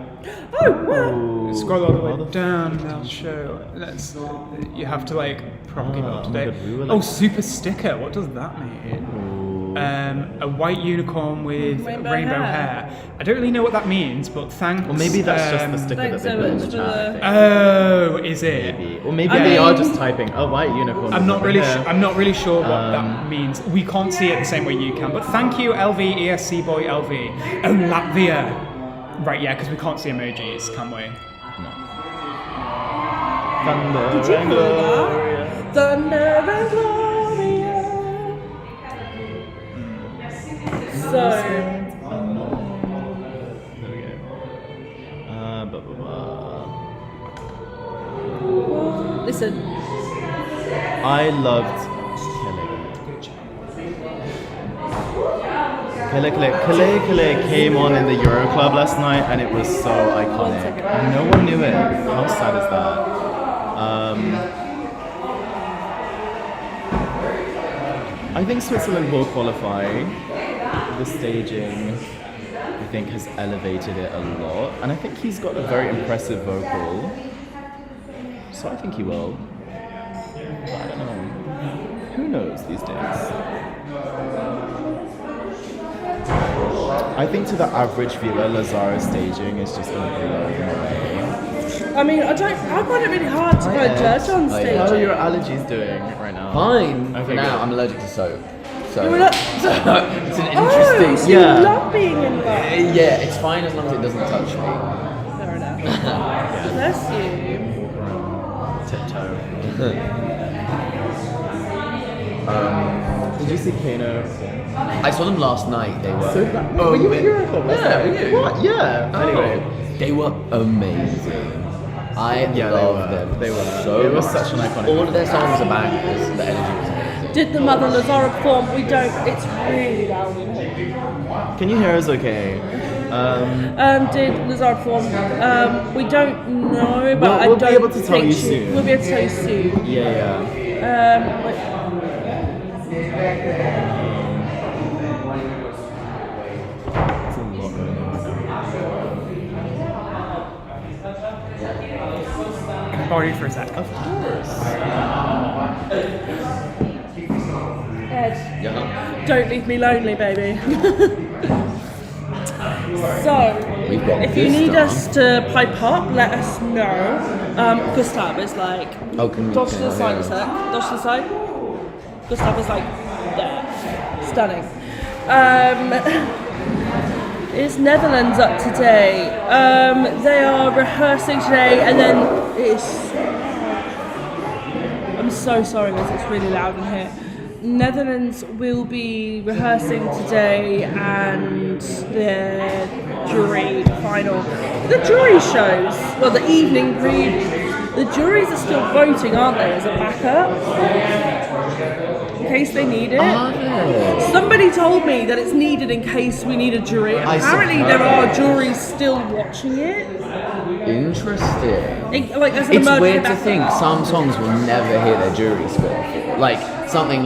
Oh wow. Scroll all the way down. They'll show. You have to like probably keep it up to oh my date. God, we were like- Oh, super sticker. What does that mean? A white unicorn with Rainbow rainbow hair. hair. I don't really know what that means, but thanks. Or maybe that's just the sticker Thanks that so they put in much the for chat. I think. Oh, is it? Maybe. Or maybe I they are mean- just typing, oh, white unicorn. I'm not with really. hair." I'm not really sure what that means. We can't see it the same way you can. But thank you, LV ESC boy LV. Oh, Latvia. Right, yeah, because we can't see emojis, can we? No. Thunder Did you and hear glory. that? Thunder and Gloria. So, There we go. Blah, blah, blah. listen. I loved Kele Kele came on in the Euro Club last night and it was so iconic. second. And no one knew it. How sad is that? I think Switzerland will qualify. The staging, I think, has elevated it a lot. And I think he's got a very impressive vocal. So I think he will. But I don't know. Who knows these days? I think to the average viewer, Lazara's staging is just going to blow him away. I mean, I find it really hard to kind of judge on stage. How are your allergies doing right now? Fine. Okay, For now, good. I'm allergic to soap. So You were not- it's an Oh, interesting. so you Yeah. love being in that. Yeah, it's fine as long as it doesn't touch me. Fair enough. Bless you. Tiptoe. Did you see Kano? I saw them last night. They were. So were you at Eurovision? Yeah, were you? What? Yeah. Oh, Anyway. they were amazing. I Yeah, love they were. them. They were. So It was much. such an iconic All of their songs are bangers. The energy was amazing. Did the Mother Lazara perform? We don't. It's really loud in here. Can you hear us okay? Did Lazara perform? We don't know, but We'll I be don't able to tell think you she- soon. We'll be able to tell you soon. Yeah. Wait. It's a lot going on Can I borrow you for a sec? Of course. Ed, Yeah. don't leave me lonely, baby. So, We've got if you need Gustav. us to pipe up, let us know. Gustav is like, Oh, can we? dodge to the can- side yeah. a sec. Dodge to the side. Gustav is like, there. Stunning. Is Netherlands up today? They are rehearsing today, and then it's. I'm so sorry, guys. It's really loud in here. Netherlands will be rehearsing today, and the jury final. The jury shows, well, the evening previews. The juries are still voting, aren't they, as a backup? In case they need it. Oh. Somebody told me that it's needed in case we need a jury. I Apparently, there are juries still watching it. Interesting. Like as an It's emergency weird to backup. think some songs will never hear their jury score. Like something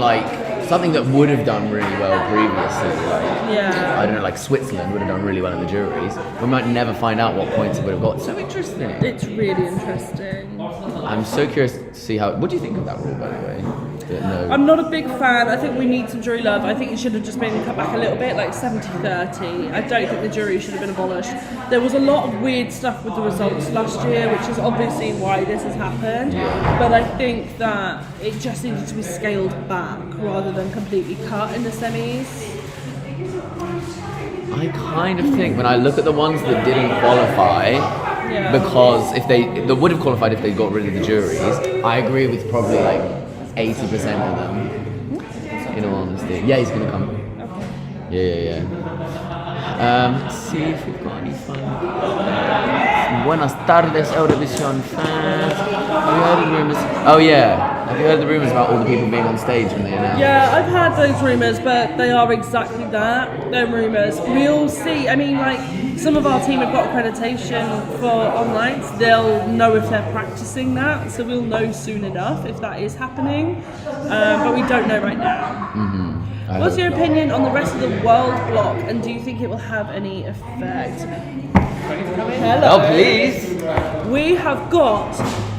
that would have done really well previously. Like Yeah. I don't know, like Switzerland would have done really well in the juries. We might never find out what points it would have got. So interesting. It's really interesting. I'm so curious to see how. What do you think of that rule, by the way? No. I'm not a big fan. I think we need some jury love. I think it should have just been cut back a little bit, like 70-30. I don't think the jury should have been abolished. There was a lot of weird stuff with the results last year, which is obviously why this has happened. But I think that it just needed to be scaled back rather than completely cut in the semis. I kind of think when I look at the ones that didn't qualify, Yeah. because if they would have qualified if they got rid of the juries, I agree with probably like 80% of them. In all honesty, yeah, he's gonna come. Yeah. Let's see if we've got any fun. Buenas tardes, Eurovision fans. Have you heard of the rumors? Oh yeah. Have you heard the rumors about all the people being on stage when they announced? Yeah, I've heard those rumours, but they are exactly that. They're rumours. We'll see. I mean, like, some of our team have got accreditation for online, so they'll know if they're practicing that, so we'll know soon enough if that is happening. But we don't know right now. What's your opinion on the rest of the world block, and do you think it will have any effect? Hello. Oh please. We have got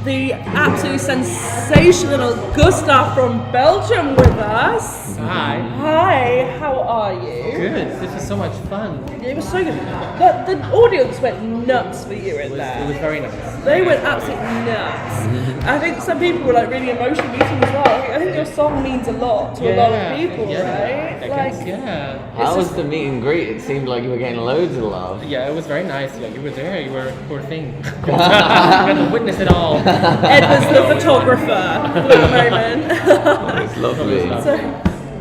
the absolutely sensational Gustav from Belgium with us. Hi. Hi, how are you? Good. This was so much fun. It was so good. The audience went nuts for you in It there. was very nice. They went absolutely nuts. I think some people were like really emotional meeting as well. I think your song means a lot to a lot of people, right? I guess, yeah. How was the meet and greet? It seemed like you were getting loads of love. Yeah, it was very nice. Yeah, you were there. You were poor thing. You had to witness it all. Ed was the photographer for the moment. It's lovely. So,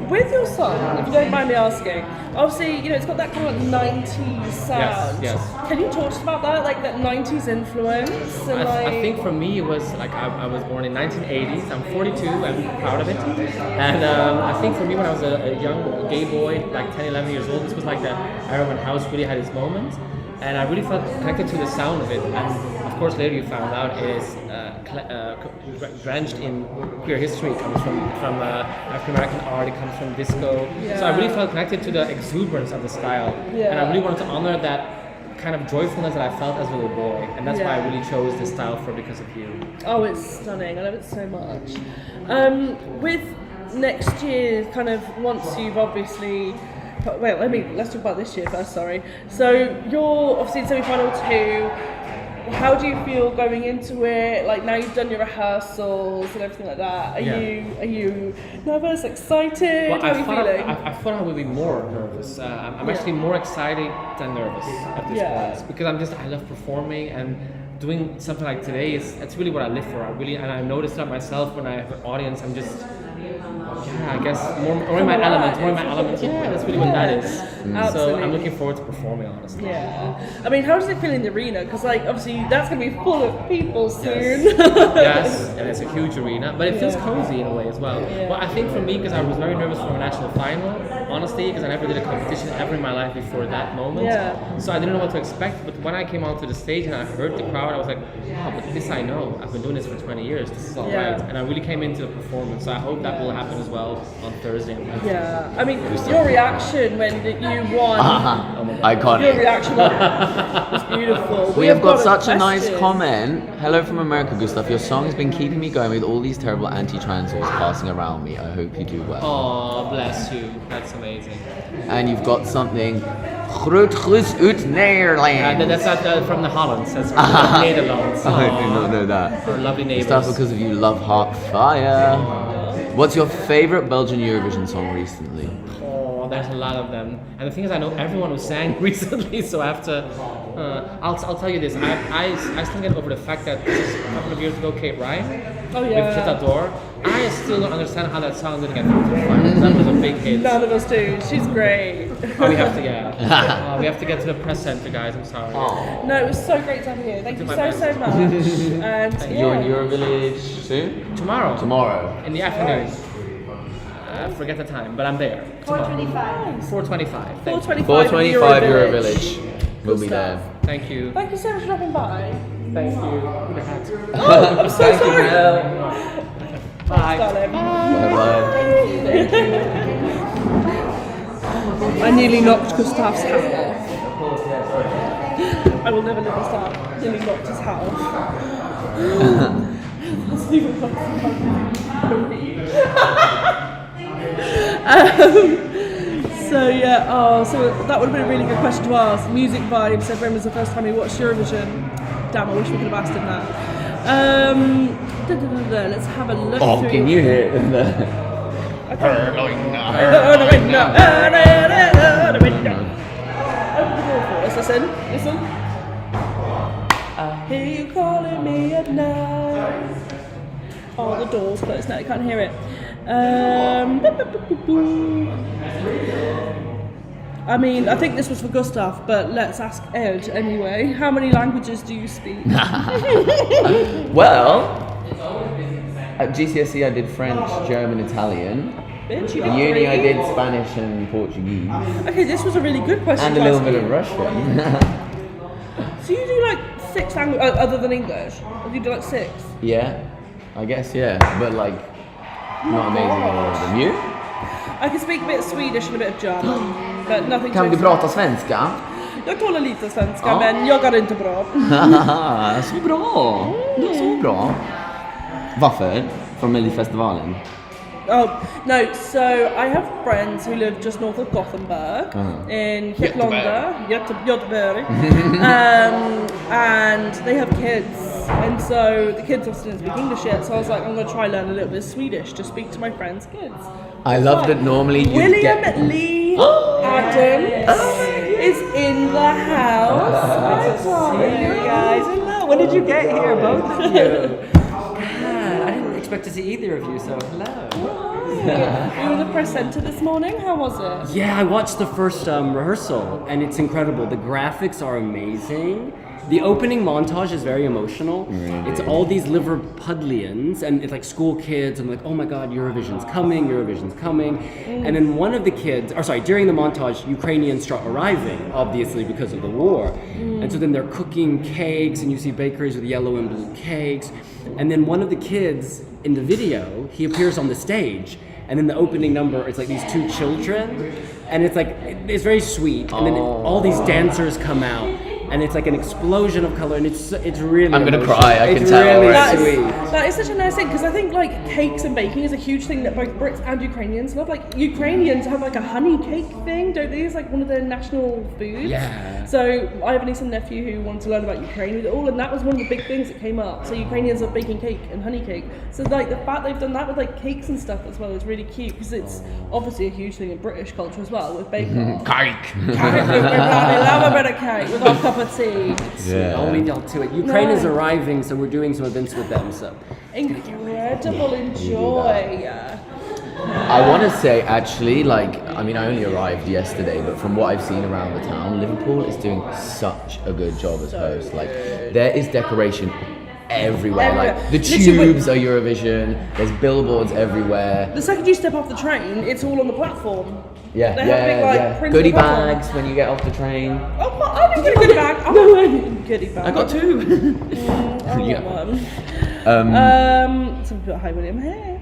with your song, if you don't mind me asking, obviously, you know, it's got that kind of 90s sound. Yes. Can you talk to us about that, like that 90s influence? And I think for me it was like I was born in 1980s. I'm 42. I'm proud of it. And I think for me when I was a young gay boy, like 10, 11 years old, this was like that era when house really had its moments. And I really felt connected to the sound of it. And of course, later you found out it is drenched in queer history. It comes from African American art. It comes from disco. So I really felt connected to the exuberance of the style. And I really wanted to honor that kind of joyfulness that I felt as a little boy. And that's why I really chose this style for Because of You. Oh, it's stunning. I love it so much. With next year, kind of once you've obviously. Wait, let's talk about this year first, sorry. So you're obviously in semi-final 2. How do you feel going into it? Like now you've done your rehearsals and everything like that. Are you nervous, excited? Well, How are you feeling? I thought I would be more nervous. I'm actually more excited than nervous at this point because I love performing and doing something like today it's really what I live for. And I noticed that myself when I have an audience. I'm just I guess more in my element. Yeah, that's really what that is. So I'm looking forward to performing, honestly. Yeah. I mean, how does it feel in the arena? Because like obviously that's gonna be full of people soon. Yes, and it's a huge arena, but it feels cozy in a way as well. Yeah. Well, I think for me, because I was very nervous for a national final, honestly, because I never did a competition ever in my life before that moment. Yeah. So I didn't know what to expect. But when I came onto the stage and I heard the crowd, I was like, oh, but this I know. I've been doing this for 20 years. This is all Yeah. right. And I really came into the performance. So I hope that will happen as well on Thursday. Yeah. I mean, your reaction when you won. Iconic. Your reaction was beautiful. We have got such a nice question. comment. Hello from America, Gustav. Your song has been keeping me going with all these terrible anti-transals passing around me. I hope you do well. Oh, bless you. That's amazing. And you've got something. Groot groet uit Nederland. That's from the Hollands. That's from the Netherlands. I did not know that. Our lovely neighbors. Gustav, because of you, love Heart Fire. What's your favorite Belgian Eurovision song recently? Oh, there's a lot of them. And the thing is, I know everyone who sang recently, so I have to. I'll tell you this. I still get over the fact that just a couple of years ago, Kate Ryan with Chitador. I still don't understand how that song didn't get through to the final. That was a big hit. None of us do. She's great. Oh, we have to, we have to get to the press center, guys. I'm sorry. No, it was so great to have you here. Thank you so much. And You're in Eurovillage soon? Tomorrow. Tomorrow. In the afternoon. Forget the time, but I'm there. 4:25. 4:25. 4:25 Eurovillage. We'll be there. Thank you. Thank you so much for dropping by. Thank you. Good hat. Oh, I'm so sorry. Bye. Darling. Bye-bye. I nearly knocked Gustav's hat off. I will never live this down. Nearly knocked his hat off. That's even So yeah, so that would have been a really good question to ask. Music vibes. So when was the first time you watched Eurovision? Damn, I wish we could have asked him that. Let's have a look. Oh, through. can you hear it in there? Open the door for us. Listen. I hear you calling me at night. Oh, the door's closed now. You can't hear it. I mean, I think this was for Gustav, but let's ask Ed anyway. How many languages do you speak? Well, at GCSE I did French, German, Italian. Bitch, you At did uni I three. did Spanish and Portuguese. Okay, this was a really good question. And a to little ask bit you. of Russian. So you do like 6 languages other than English? Or do you do like 6? Yeah, I guess, yeah. But like, not amazing at all of them. You? I can speak a bit of Swedish and a bit of German, but nothing Kan too du prata svenska? Jag talar lite svenska, Ja. men jag är inte bra. Så bra! Det är så bra. Varför? Från Melodifestivalen? Oh, no, so I have friends who live just north of Gothenburg in Göteborg, and they have kids, and so the kids obviously didn't speak English yet, so I was like, I'm going to try and learn a little bit of Swedish to speak to my friends' kids. I love that normally you William get... Lee Adams is in the house. Hi, darling. You guys, hello. When did you get here, both of you? God, I didn't expect to see either of you, so hello. You were in the press centre this morning. How was it? Yeah, I watched the first rehearsal, and it's incredible. The graphics are amazing. The opening montage is very emotional. It's all these Liverpudlians, and it's like school kids, and like, oh my god, Eurovision's coming. And then one of the kids, during the montage, Ukrainians start arriving, obviously because of the war. And so then they're cooking cakes, and you see bakeries with yellow and blue cakes. And then one of the kids in the video, he appears on the stage. And then the opening number, it's like these 2 children, and it's like, it's very sweet. And then all these dancers come out, and it's like an explosion of color, and it's really I'm gonna emotional. cry, I can tell really already. sweet. That is such a nice thing, because I think like cakes and baking is a huge thing that both Brits and Ukrainians love. Like Ukrainians have like a honey cake thing, don't they? It's like one of their national foods. Yeah. So I have a niece and nephew who wanted to learn about Ukraine with it all, and that was one of the big things that came up. So Ukrainians are baking cake and honey cake. So like the fact they've done that with like cakes and stuff as well is really cute, because it's obviously a huge thing in British culture as well with bake-off. Cake! We love a bit of cake with our cup fatigued. Yeah. Oh, we got to it. Ukraine is No. arriving, so we're doing some events with them. So Incredible, enjoy. I want to say, actually, like, I mean, I only arrived yesterday, but from what I've seen around the town, Liverpool is doing such a good job as host. Like, there is decoration everywhere. Like, the Literally, tubes are Eurovision, there's billboards everywhere. The second you step off the train, it's all on the platform. Yeah, They have big, like, printed Goodie platform. bags when you get off the train. Oh, what? I didn't get a goodie bag. I'm not a goodie bag. I got 2. I want Yeah. one. So we've got Hi William here.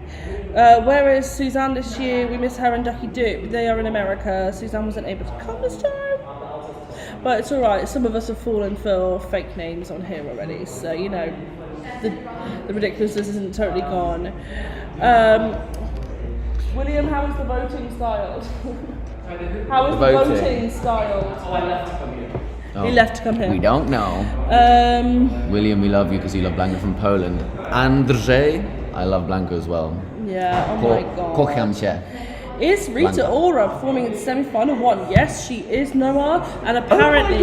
Where is Suzanne this year? We miss her and Ducky Duke. They are in America. Suzanne wasn't able to come this time. But it's alright, some of us have fallen for fake names on here already, so you know, the ridiculousness isn't totally gone. William, how is the voting styled? How is the voting styled? He left to come here. We don't know. William, we love you because you love Blanca from Poland. Andrzej, I love Blanca as well. Yeah, oh my god. Kocham cię. Is Rita Blanca. Ora performing in the semi-final one? Yes, she is, Noah. And apparently,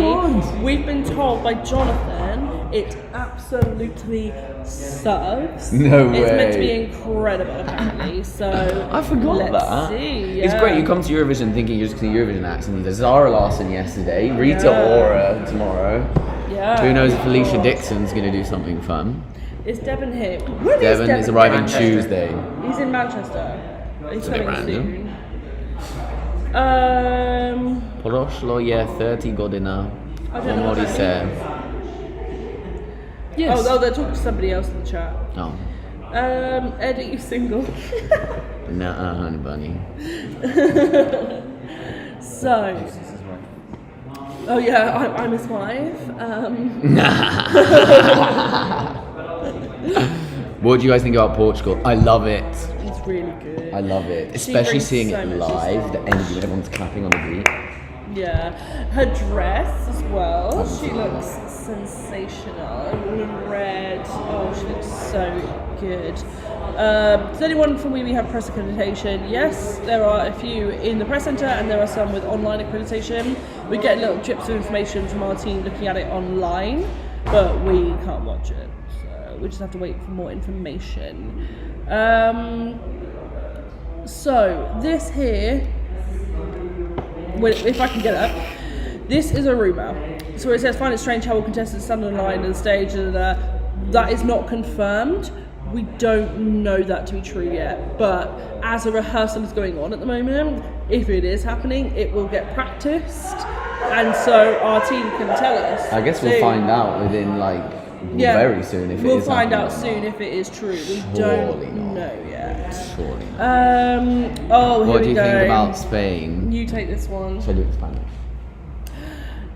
we've been told by Jonathan it absolutely sucks. No It's meant to way. be incredible, apparently. So I forgot let's that. see. It's yeah. great. You come to Eurovision thinking you're just going to Eurovision acts, and there's Zara Larsson yesterday, Rita Ora tomorrow. Yeah. Who knows if Alicia Dixon's going to do something fun? Is Devon here? When Devon is Devon arriving here? Tuesday. He's in Manchester. He's a bit coming random. soon. Prošlo je 30 godina. I don't know what that se. Yes. Oh, they're talking to somebody else in the chat. Oh. Ed, are you single? Nah, honey bunny. So. Oh yeah, I'm his wife. What do you guys think about Portugal? I love it. It's really good. I love it. She Especially brings seeing so it much live, the energy when everyone's clapping on the beat. Yeah, her dress as well. She looks sensational. All in red. Oh, she looks so good. Does anyone from We have press accreditation? Yes, there are a few in the press centre, and there are some with online accreditation. We get little drips of information from our team looking at it online, but we can't watch it. So we just have to wait for more information. So this here, if I can get it up, this is a rumour. So it says, find it strange how all contestants stand on the line on the stage, and that is not confirmed. We don't know that to be true yet, but as a rehearsal is going on at the moment, if it is happening, it will get practiced, and so our team can tell us. I guess we'll find out within very soon if it is We'll find happening. out soon if it is true. We Surely don't not. know yet. Surely. Oh, here What we do you go. think about Spain? You take this one. Should I do it in Spanish?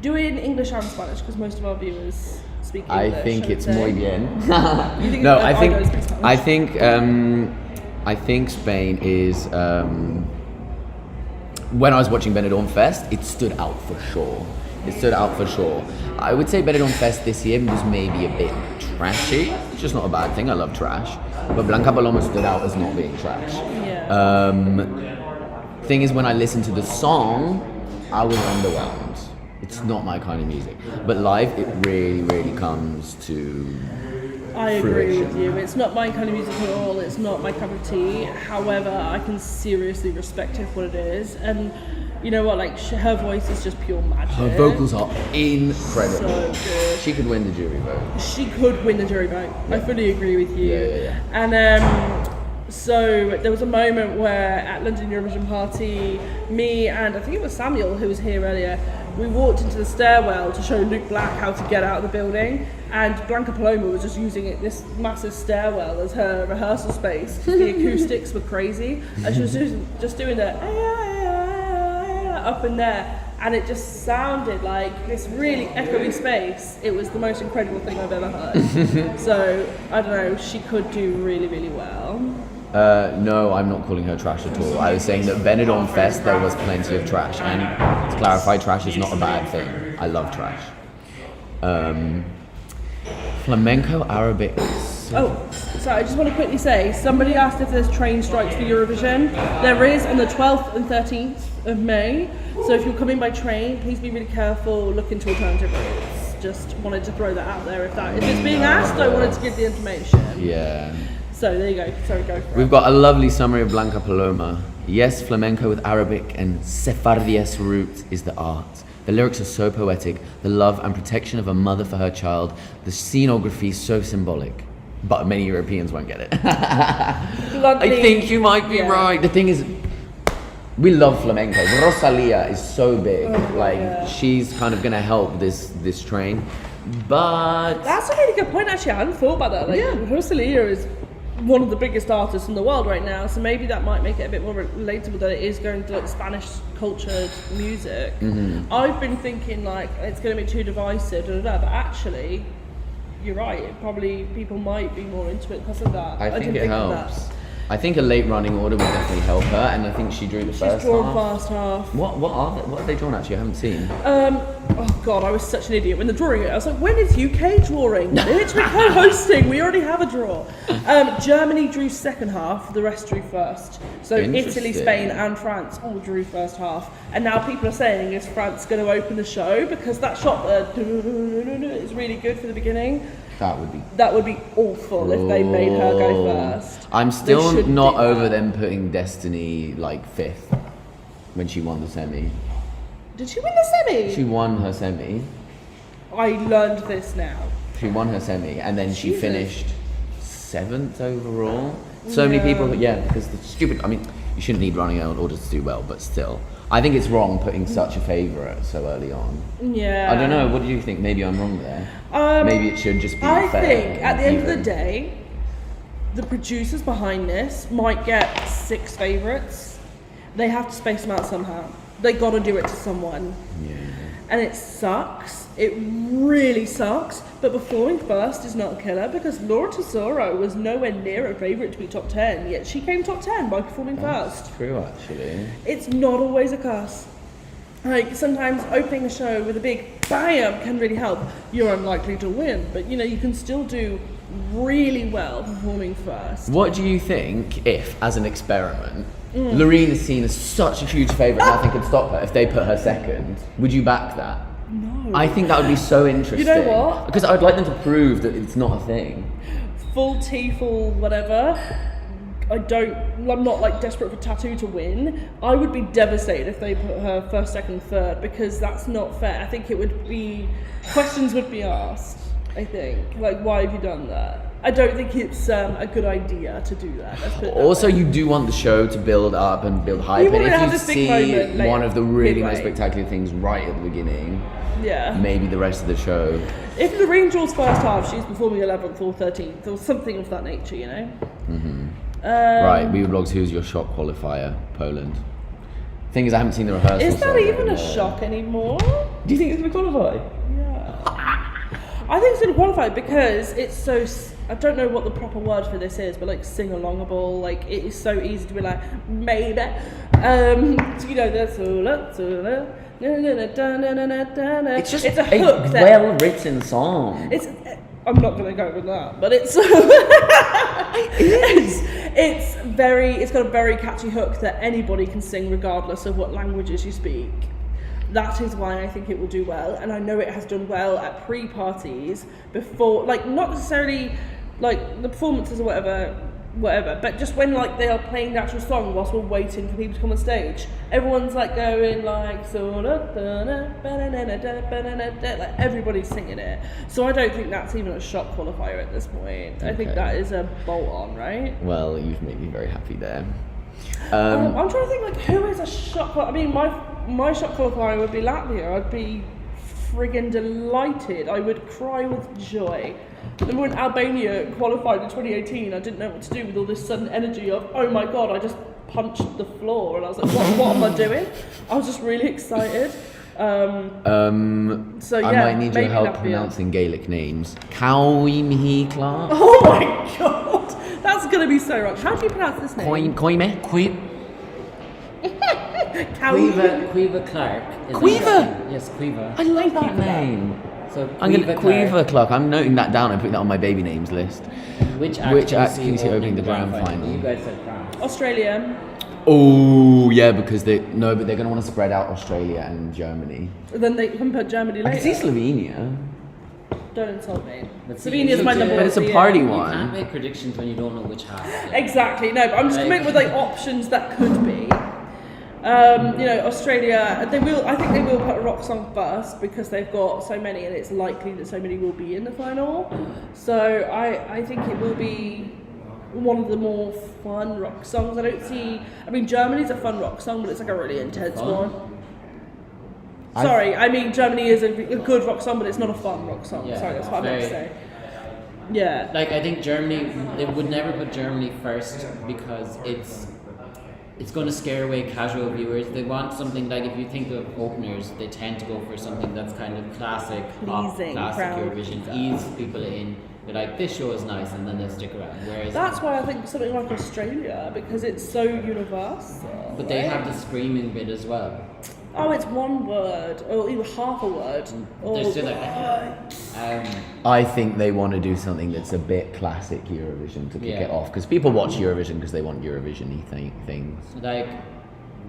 Do it in English and Spanish because most of our viewers speak I English. think would it's say. muy bien. You think No, it's- I oh, think no, it speaks Spanish. I think Spain is. When I was watching Benidorm Fest, it stood out for sure. It stood out for sure. I would say Benidorm Fest this year was maybe a bit trashy. It's just not a bad thing. I love trash, but Blanca Paloma stood out as not being trash. Yeah. Thing is, when I listened to the song, I was underwhelmed. It's not my kind of music, but live, it really, really comes to. I agree with fruition. you. It's not my kind of music at all. It's not my cup of tea. However, I can seriously respect it for what it is. And you know what? Like, her voice is just pure magic. Her vocals are incredible. So good. She could win the jury vote. She could win the jury vote. I fully agree with you. Yeah. And so there was a moment where at London Eurovision Party, me and I think it was Samuel who was here earlier, we walked into the stairwell to show Luke Black how to get out of the building, and Blanca Paloma was just using this massive stairwell as her rehearsal space. The acoustics were crazy, and she was just doing the up in there, and it just sounded like this really echoey space. It was the most incredible thing I've ever heard. So I don't know, she could do really, really well. No, I'm not calling her trash at all. I was saying that Benidorm Fest, there was plenty of trash, and to clarify, trash is not a bad thing. I love trash. Flamenco Arabic. Oh, so I just want to quickly say, somebody asked if there's train strikes for Eurovision. There is on the 12th and 13th of May. So if you're coming by train, please be really careful, look into alternative routes. just wanted to throw that out there. If it's being asked, I wanted to give the information. Yeah. So there you go. Sorry, go for it. We've got a lovely summary of Blanca Paloma. Yes, flamenco with Arabic and Sephardies roots is the art. The lyrics are so poetic, the love and protection of a mother for her child, the scenography so symbolic. But many Europeans won't get it. I think you might be right. The thing is, we love flamenco. Rosalia is so big. She's kind of gonna help this train. But that's a really good point, actually. I hadn't thought about that. Rosalia is one of the biggest artists in the world right now, so maybe that might make it a bit more relatable that it is going to Spanish cultured music. I've been thinking it's going to be too divisive, but actually, you're right. People might be more into it because of that. I think it helps. I think a late running order would definitely help her, and I think she drew the first half. She's drawn first half. What are they drawn actually? I haven't seen. Oh God, I was such an idiot when they're drawing it. I was like, when is UK drawing? Bitch, we're co-hosting. We already have a draw. Germany drew second half. The rest drew first. So Italy, Spain, and France all drew first half. And now people are saying, is France going to open the show? Because that shot there is really good for the beginning. That would be awful if they made her go first. I'm still not over them putting Destiny fifth when she won the semi. Did she win the semi? She won her semi. I learned this now. She won her semi, and then she finished 7th overall. So many people, because the stupid. I mean, you shouldn't need running orders to do well, but still, I think it's wrong putting such a favourite so early on. Yeah. I don't know. What do you think? Maybe I'm wrong there. Maybe it should just be fair. I think at the end of the day, the producers behind this might get 6 favourites. They have to space them out somehow. They got to do it to someone. Yeah. And it sucks. It really sucks. But performing first is not a killer because Laura Tesoro was nowhere near a favourite to be top 10, yet she came top 10 by performing first. That's true, actually. It's not always a curse. Sometimes opening a show with a big bam can really help. You're unlikely to win, but you can still do really well performing first. What do you think if, as an experiment, Loreen is seen as such a huge favourite, nothing could stop her if they put her second? Would you back that? No. I think that would be so interesting. You know what? Because I'd like them to prove that it's not a thing. Full T, full whatever. I'm not desperate for Tattoo to win. I would be devastated if they put her first, second, third because that's not fair. I think questions would be asked. I think why have you done that? I don't think it's a good idea to do that. Let's put it that Also, way. you do want the show to build up and build hype. You want And to have if you this big see moment later, one of the really most midway. spectacular things right at the beginning, maybe the rest of the show. If Loreen draws first half, she's performing 11th or 13th or something of that nature, Right, Weaver Blogs, who's your shock qualifier? Poland. Thing is, I haven't seen the rehearsal. Is that so I even don't a know. shock anymore? Do you think it's going to qualify? Yeah. I think it's going to qualify because it's so. I don't know what the proper word for this is, but sing-alongable. It is so easy to be maybe. That's It's a hook. well-written song. I'm not going to go with that, but it's it's got a very catchy hook that anybody can sing regardless of what languages you speak. That is why I think it will do well, and I know it has done well at pre-parties before, not necessarily the performances or whatever, but just when they are playing the actual song whilst we're waiting for people to come on stage, everyone's going everybody's singing it. So I don't think that's even a shock qualifier at this point. I think that is a bolt on, right? Well, you've made me very happy there. I'm trying to think who is a shock. I mean, my shock qualifier would be Latvia. I'd be friggin' delighted. I would cry with joy. Remember when Albania qualified in 2018? I didn't know what to do with all this sudden energy of, oh my god, I just punched the floor, and I was like, what am I doing? I was just really excited. I might need your help pronouncing Gaelic names. Coimhe Clark. Oh my god, that's gonna be so wrong. How do you pronounce this name? Coime. Quiver Clark. Quiver? Yes, Quiver. I like that name. So I'm going to Quiver Clark. I'm noting that down and putting that on my baby names list. Which act can you see opening the grand final? You guys said France. Australia. Oh yeah, because they're going to want to spread out Australia and Germany. Then they can put Germany I later. can see Slovenia. Don't insult me. But see, Slovenia's my number one. But it's a of the party year. You one. can't make predictions when you don't know which half. Exactly. No, but I'm just coming up with like options that could be. Australia. I think they will put a rock song first because they've got so many, and it's likely that so many will be in the final. So I think it will be one of the more fun rock songs. Germany's a fun rock song, but it's like a really intense one. Germany is a good rock song, but it's not a fun rock song. Yeah, Sorry, that's what I meant to say. Yeah. Like, I think Germany, they would never put Germany first because it's going to scare away casual viewers. They want something like, if you think of openers, they tend to go for something that's kind of classic, pop, Pleasing, classic crowd Eurovision, stuff. ease people in. They're like, this show is nice, and then they'll stick around. Whereas That's why I think something like Australia, because it's so universal. but they have the screaming bit as well. Oh, it's one word, or even half a word. They're still like, I think they want to do something that's a bit classic Eurovision to kick Yeah. it off, because people watch Eurovision because they want Eurovision-y things. like,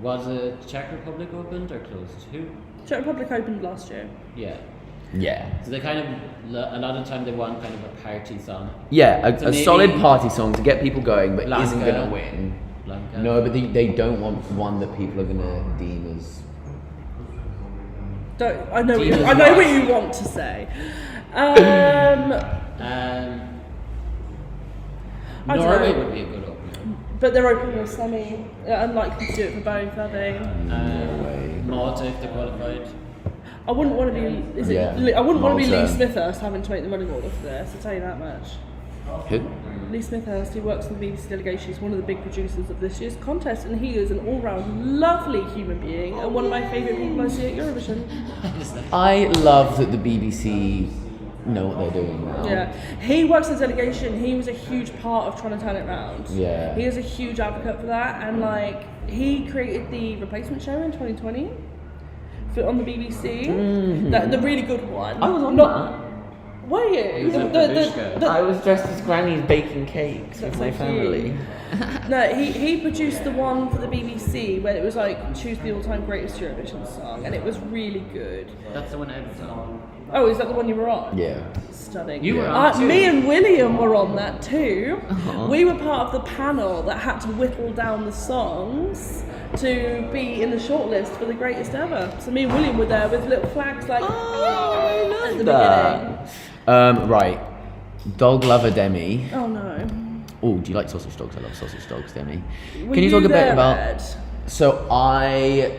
was it Czech Republic opened or closed? Who? Czech Republic opened last year. Yeah. Yeah. So they kind of, a lot of the time they want kind of a party song. Yeah, So a maybe solid party song to get people going, but Blanca. isn't going to win. Blanca. No, but they don't want one that people are going to deem as... I know Gina's what right. you want to say. I don't Norway know. would be a good opener. But they're opening a semi. They're unlikely to do it for both, are they? Malta if they're qualified. I wouldn't want to be. Yeah. I wouldn't want to be Lee Malta. Smithhurst having to make the running order for this. I'll tell you that much. Who? Lee Smithhurst, who works in the BBC delegation, is one of the big producers of this year's contest, and he is an all-round lovely human being and one of my favourite people I see at Eurovision. I love that the BBC know what they're doing now. Yeah, he works in the delegation. He was a huge part of trying to turn it around. Yeah. He is a huge advocate for that, and like he created the replacement show in 2020 on the BBC. The really good one. I was on that. Were you? I was dressed as grannies baking cakes with my so family. No, he produced the one for the BBC where it was like choose the all-time greatest Eurovision song, and it was really good. That's the one I was on. Oh, is that the one you were on? Yeah. Stunning. You were on too. Me and William were on that too. Uh-huh. We were part of the panel that had to whittle down the songs to be in the shortlist for the greatest ever. So me and William were there with little flags like at the beginning. Right. Dog lover Demi. Oh no. Oh, do you like sausage dogs? I love sausage dogs, Demi. Were Can you talk a bit there, about... Ed? So I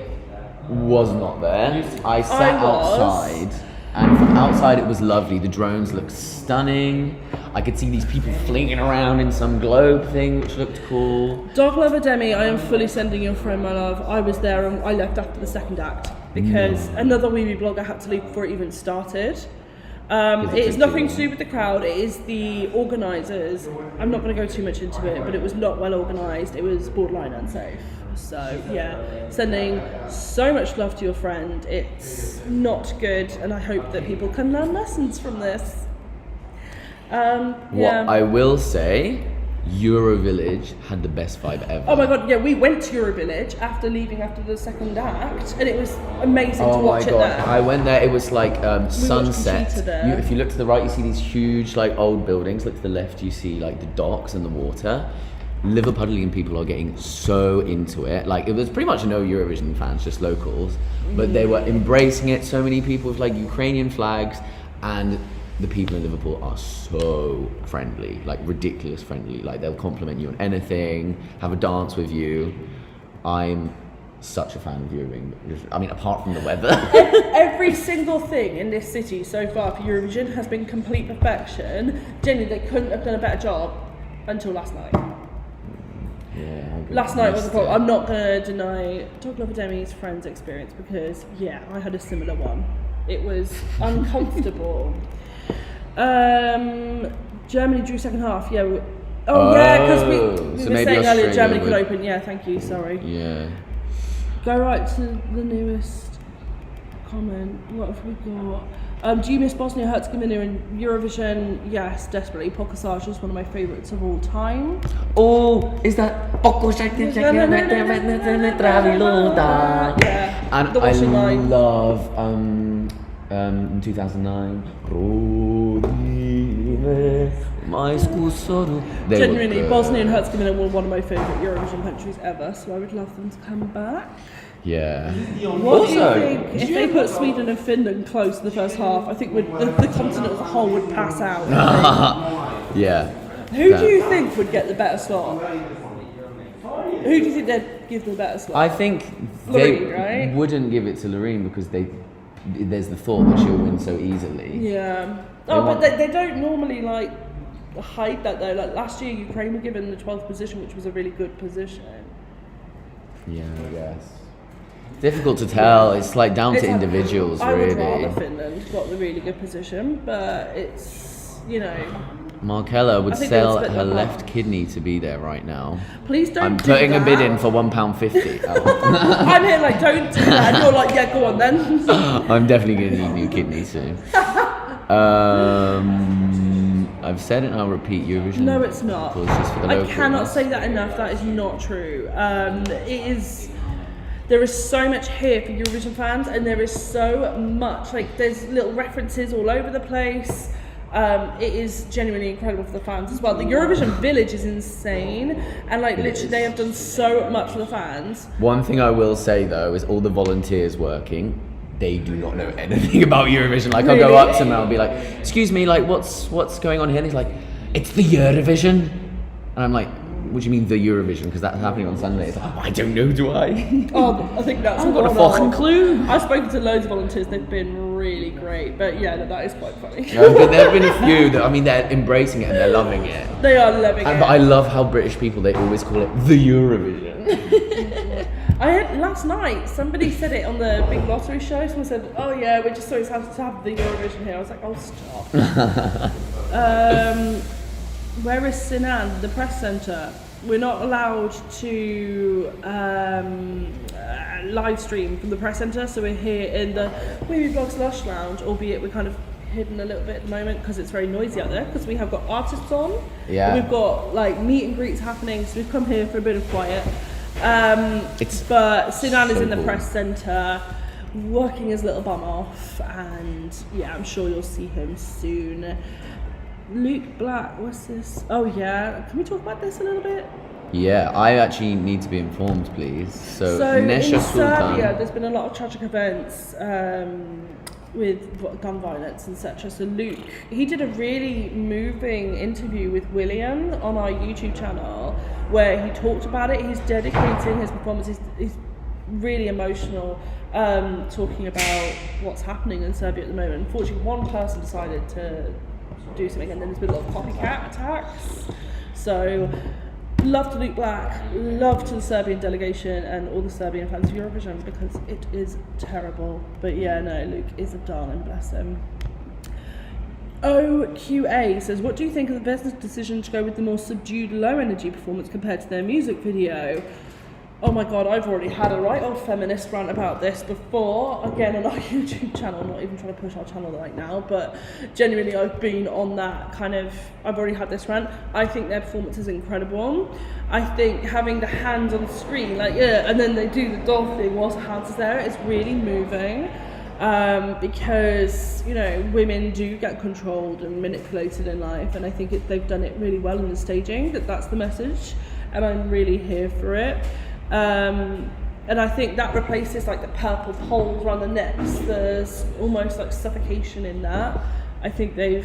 was not there. I sat I was. outside, and from outside it was lovely. The drones looked stunning. I could see these people flinging around in some globe thing, which looked cool. Dog Lover Demi, I am fully sending your friend my love. I was there and I left after the second act because another Weeby blogger had to leave before it even started. It is nothing to do with the crowd, it is the organisers. I'm not going to go too much into it, but it was not well organised, it was borderline unsafe. So yeah, sending so much love to your friend. It's not good, and I hope that people can learn lessons from this. What I will say, Eurovillage had the best vibe ever. Oh my god, yeah, we went to Eurovillage after leaving after the second act, and it was amazing to watch it there. I went there, it was like Conchita sunset. there. If you look to the right, you see these huge like old buildings. Look to the left, you see like the docks and the water. Liverpudlian people are getting so into it. Like, it was pretty much no Eurovision fans, just locals, but they were embracing it. So many people with like Ukrainian flags, and the people in Liverpool are so friendly, like ridiculous friendly. Like, they'll compliment you on anything, have a dance with you. I'm such a fan of Eurovision. I mean, apart from the weather. Every single thing in this city so far for Eurovision has been complete perfection. Genuinely, they couldn't have done a better job until last night. Yeah, Last night was a problem. I'm not going to deny Dog Lover Demi's friend's experience because, yeah, I had a similar one. It was uncomfortable. Germany drew second half, yeah. Yeah, because we so were maybe saying earlier Australia Germany could would- open. Yeah, thank you, sorry. Yeah. Go right to the newest comment. What have we got? Do you miss Bosnia-Herzegovina in Eurovision? Yes, desperately. Pokasage is one of my favourites of all time. Oh, is that Yeah. And The I washing line. love in 2009. My school solo. Genuinely, Bosnia and Herzegovina were one of my favourite Eurovision countries ever, so I would love them to come back. Yeah. What do you think, if they put Sweden and Finland close in the first half, I think the continent as a whole would pass out. Yeah. Who do you think would get the better slot? Who do you think they'd give the better slot? I think Loreen, they right? wouldn't give it to Loreen because there's the thought that she'll win so easily. Yeah. But they don't normally like hide that though. Like last year, Ukraine were given the 12th position, which was a really good position. Yeah, I guess. Difficult to tell. It's like down to individuals, I really. would rather Finland got the really good position, but it's, Markella would I think sell they would split her them left up. kidney to be there right now. Please don't I'm do putting that. a bid in for £1.50. I'm here like, don't do that. And you're like, yeah, go on then. I'm definitely going to need new kidneys soon. I've said it and I'll repeat Eurovision. No, it's not. It's just for the I locals. cannot say that enough. That is not true. There is so much here for Eurovision fans, and there is so much. Like, there's little references all over the place. It is genuinely incredible for the fans as well. The Eurovision Village is insane, and literally they have done so much for the fans. One thing I will say though is all the volunteers working, they do not know anything about Eurovision. Like, Really? I'll go up to them and I'll be like, "Excuse me, like, what's going on here?" And he's like, "It's the Eurovision," and I'm like, "What do you mean the Eurovision? Because that's happening on Sunday." It's like, "I don't know, do I?" Oh, I think that's I've got a one of- fucking clue. I've spoken to loads of volunteers. They've been really great, but yeah, that is quite funny. There have been a few that, they're embracing it and they're loving it. They are loving it. But I love how British people, they always call it the Eurovision. I had last night, somebody said it on the Big Lottery show. Someone said, "Oh yeah, we're just so excited to have the Eurovision here." I was like, "Oh, stop." Where is Sinan? The press centre. We're not allowed to live stream from the press centre, so we're here in the Movie Blogs Lush Lounge, albeit we're kind of hidden a little bit at the moment because it's very noisy out there, because we have got artists on. Yeah. We've got meet and greets happening, so we've come here for a bit of quiet. But Sinan is so in the cool. press centre, working his little bum off, and yeah, I'm sure you'll see him soon. Luke Black, what's this? Oh yeah, can we talk about this a little bit? Yeah, I actually need to be informed, please. So Nesha in Sultan. Serbia, there's been a lot of tragic events with gun violence, etc. So Luke, he did a really moving interview with William on our YouTube channel where he talked about it. He's dedicating his performance. He's really emotional, talking about what's happening in Serbia at the moment. Unfortunately, one person decided to do something, and then there's been a lot of copycat attacks. So, love to Luke Black, love to the Serbian delegation and all the Serbian fans of Eurovision, because it is terrible. But yeah, no, Luke is a darling, bless him. OQA says, what do you think of the business decision to go with the more subdued, low energy performance compared to their music video? Oh my god, I've already had a right old feminist rant about this before, again on our YouTube channel, not even trying to push our channel right now, but genuinely I've been on that I've already had this rant. I think their performance is incredible. I think having the hands on the screen, and then they do the doll thing whilst the hands is there, it's really moving. Because, women do get controlled and manipulated in life, and I think they've done it really well in the staging, that's the message, and I'm really here for it. And I think that replaces the purple poles around the necks. There's almost suffocation in that. I think I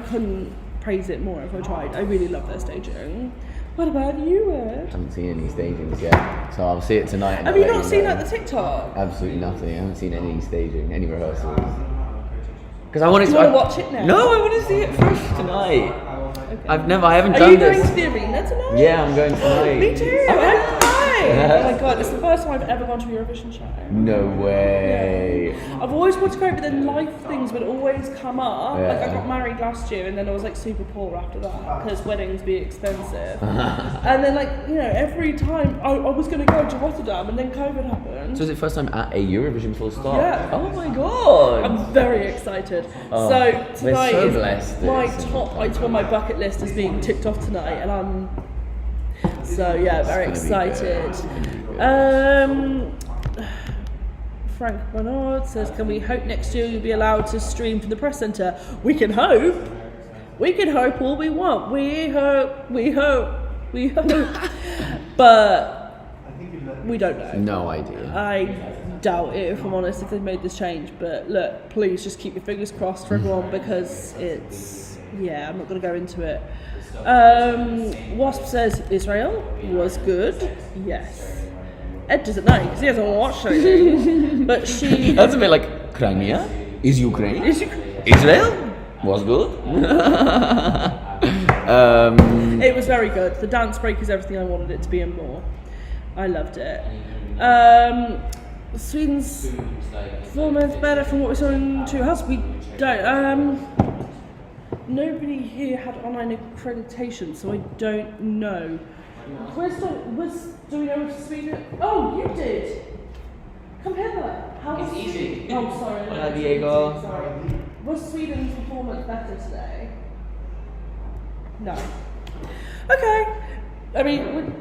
couldn't praise it more if I tried. I really love their staging. What about you, Ed? I haven't seen any stagings yet, so I'll see it tonight. Have you not seen the TikTok? Absolutely nothing. I haven't seen any staging, any rehearsals. Because I wanted Do you want to watch it now? No, I want to see it fresh tonight. Okay. I haven't Are done you this. going to the arena tonight? Yeah, I'm going tonight. Me too. Oh my god, it's the first time I've ever gone to a Eurovision show. No way. Yeah. I've always wanted to go, but then life things would always come up. Yeah. I got married last year, and then I was super poor after that because weddings be expensive. And then every time I was going to go to Rotterdam, and then COVID happened. So is it first time at a Eurovision full stop? Yeah. Oh my god. I'm very excited. Oh, So we're tonight so is blessed my that it's top item on my bucket list is being ticked off tonight, and I'm very It's gonna be excited. good. Frank Bernard says, can we hope next year you'll be allowed to stream from the press centre? We can hope. We can hope all we want. We hope. But we don't know. No idea. I doubt it, if I'm honest, if they've made this change. But look, please just keep your fingers crossed for everyone, because it's, yeah, I'm not going to go into it. Wasp says Israel was good. Yes. Ed doesn't know because he hasn't watched anything. But she. That's a bit like Crimea is Ukraine. Israel was good. It was very good. The dance break is everything I wanted it to be and more. I loved it. Sweden's performance better from what we saw in Two House. We don't. Nobody here had online accreditation, so I don't know. Do we know if Sweden? Oh, you did. Compare that. How was easy. Oh, sorry. Hola, Diego. Sorry. Was Sweden's performance better today? No. Okay. I mean,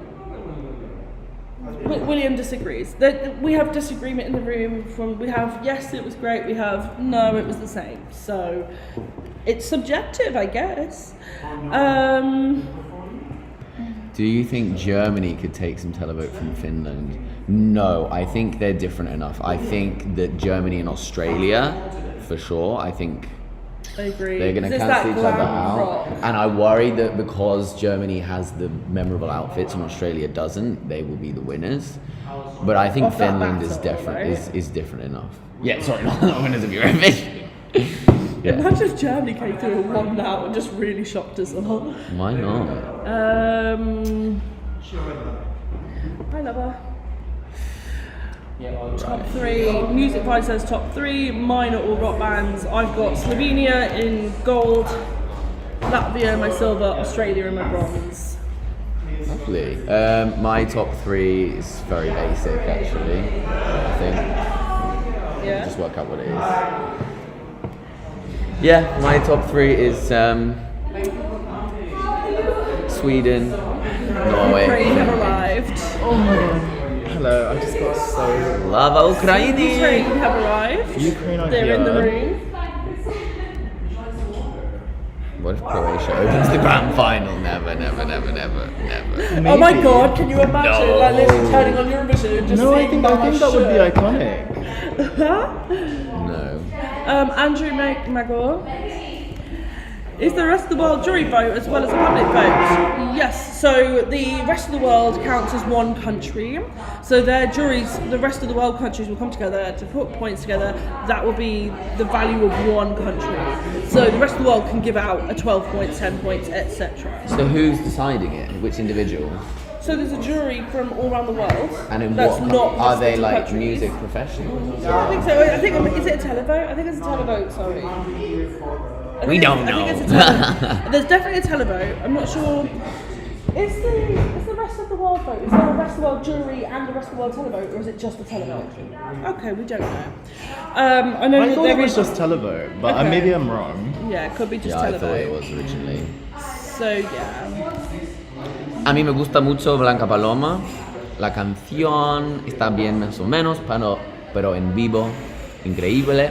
William disagrees. We have disagreement in the room. We have yes, it was great. We have no, it was the same. So it's subjective, I guess. Do you think Germany could take some televote from Finland? No, I think they're different enough. I think that Germany and Australia, for sure, I think I agree. they're going to cancel each other out. And I worry that because Germany has the memorable outfits and Australia doesn't, they will be the winners. But I think Finland is different enough. Yeah, sorry, not winners of Eurovision. Yeah. Imagine if Germany came through and won now and just really shocked us all. Why not? I love her. Top three. Music Vice says top three. Mine are all rock bands. I've got Slovenia in gold, Latvia in my silver, Australia in my bronze. Lovely. My top three is very basic, actually. I think. Yeah. Just work out what it is. Yeah, my top three is Sweden, Norway. Ukraine have arrived. Hello, I just got so. Slava Ukraini! Ukraine have arrived. Ukraine are They're here. in the room. What if Croatia opens the grand final? Never. Oh my god, can you imagine No. like literally turning on Eurovision and just No, I seeing think Mama that would be Shook? iconic. No. Andrew Magor. Is the rest of the world jury vote as well as a public vote? Yes, so the rest of the world counts as one country. So their juries, the rest of the world countries will come together to put points together. That will be the value of one country. So the rest of the world can give out a 12 points, 10 points, etc. So who's deciding it? Which individual? So there's a jury from all around the world. And in that's what not are they listed like countries. music professionals? I think so. I think is it a televote? I think it's a televote. Sorry. We don't know. I think it's a televote. There's definitely a televote. I'm not sure. Is the rest of the world vote? Is there a rest of the world jury and the rest of the world televote, or is it just the televote? Okay, we don't know. I know I that thought there it was is. just televote, but Okay. maybe I'm wrong. Yeah, it could be just Yeah, I thought it televote. was originally. So yeah. A mí me gusta mucho Blanca Paloma. La canción está bien más o menos, pero en vivo, increíble.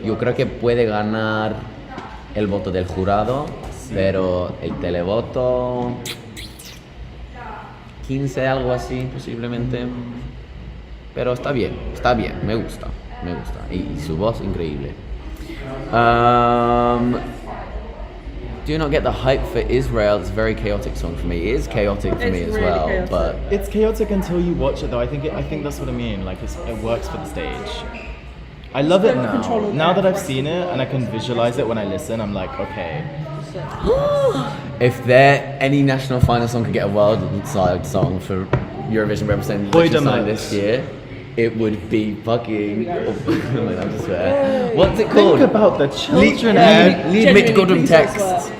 Yo creo que puede ganar el voto del jurado, pero el televoto 15, algo así, posiblemente. Pero está bien, me gusta. Y su voz, increíble. Do you not get the hype for Israel? It's a very chaotic song for me. It is chaotic for me It's as really well, chaotic. but It's chaotic until you watch it, though. I think that's what I mean. Like it works for the stage. I love it now. control of Now the that I've seen it and I can visualize it when I listen, I'm like, okay. if there any national final song could get a world side song for Eurovision representing Liechtenstein this year, it would be fucking. I just swear. What's it called? Think about the children. Lied mit gutem Genuinely, please, I Text. swear.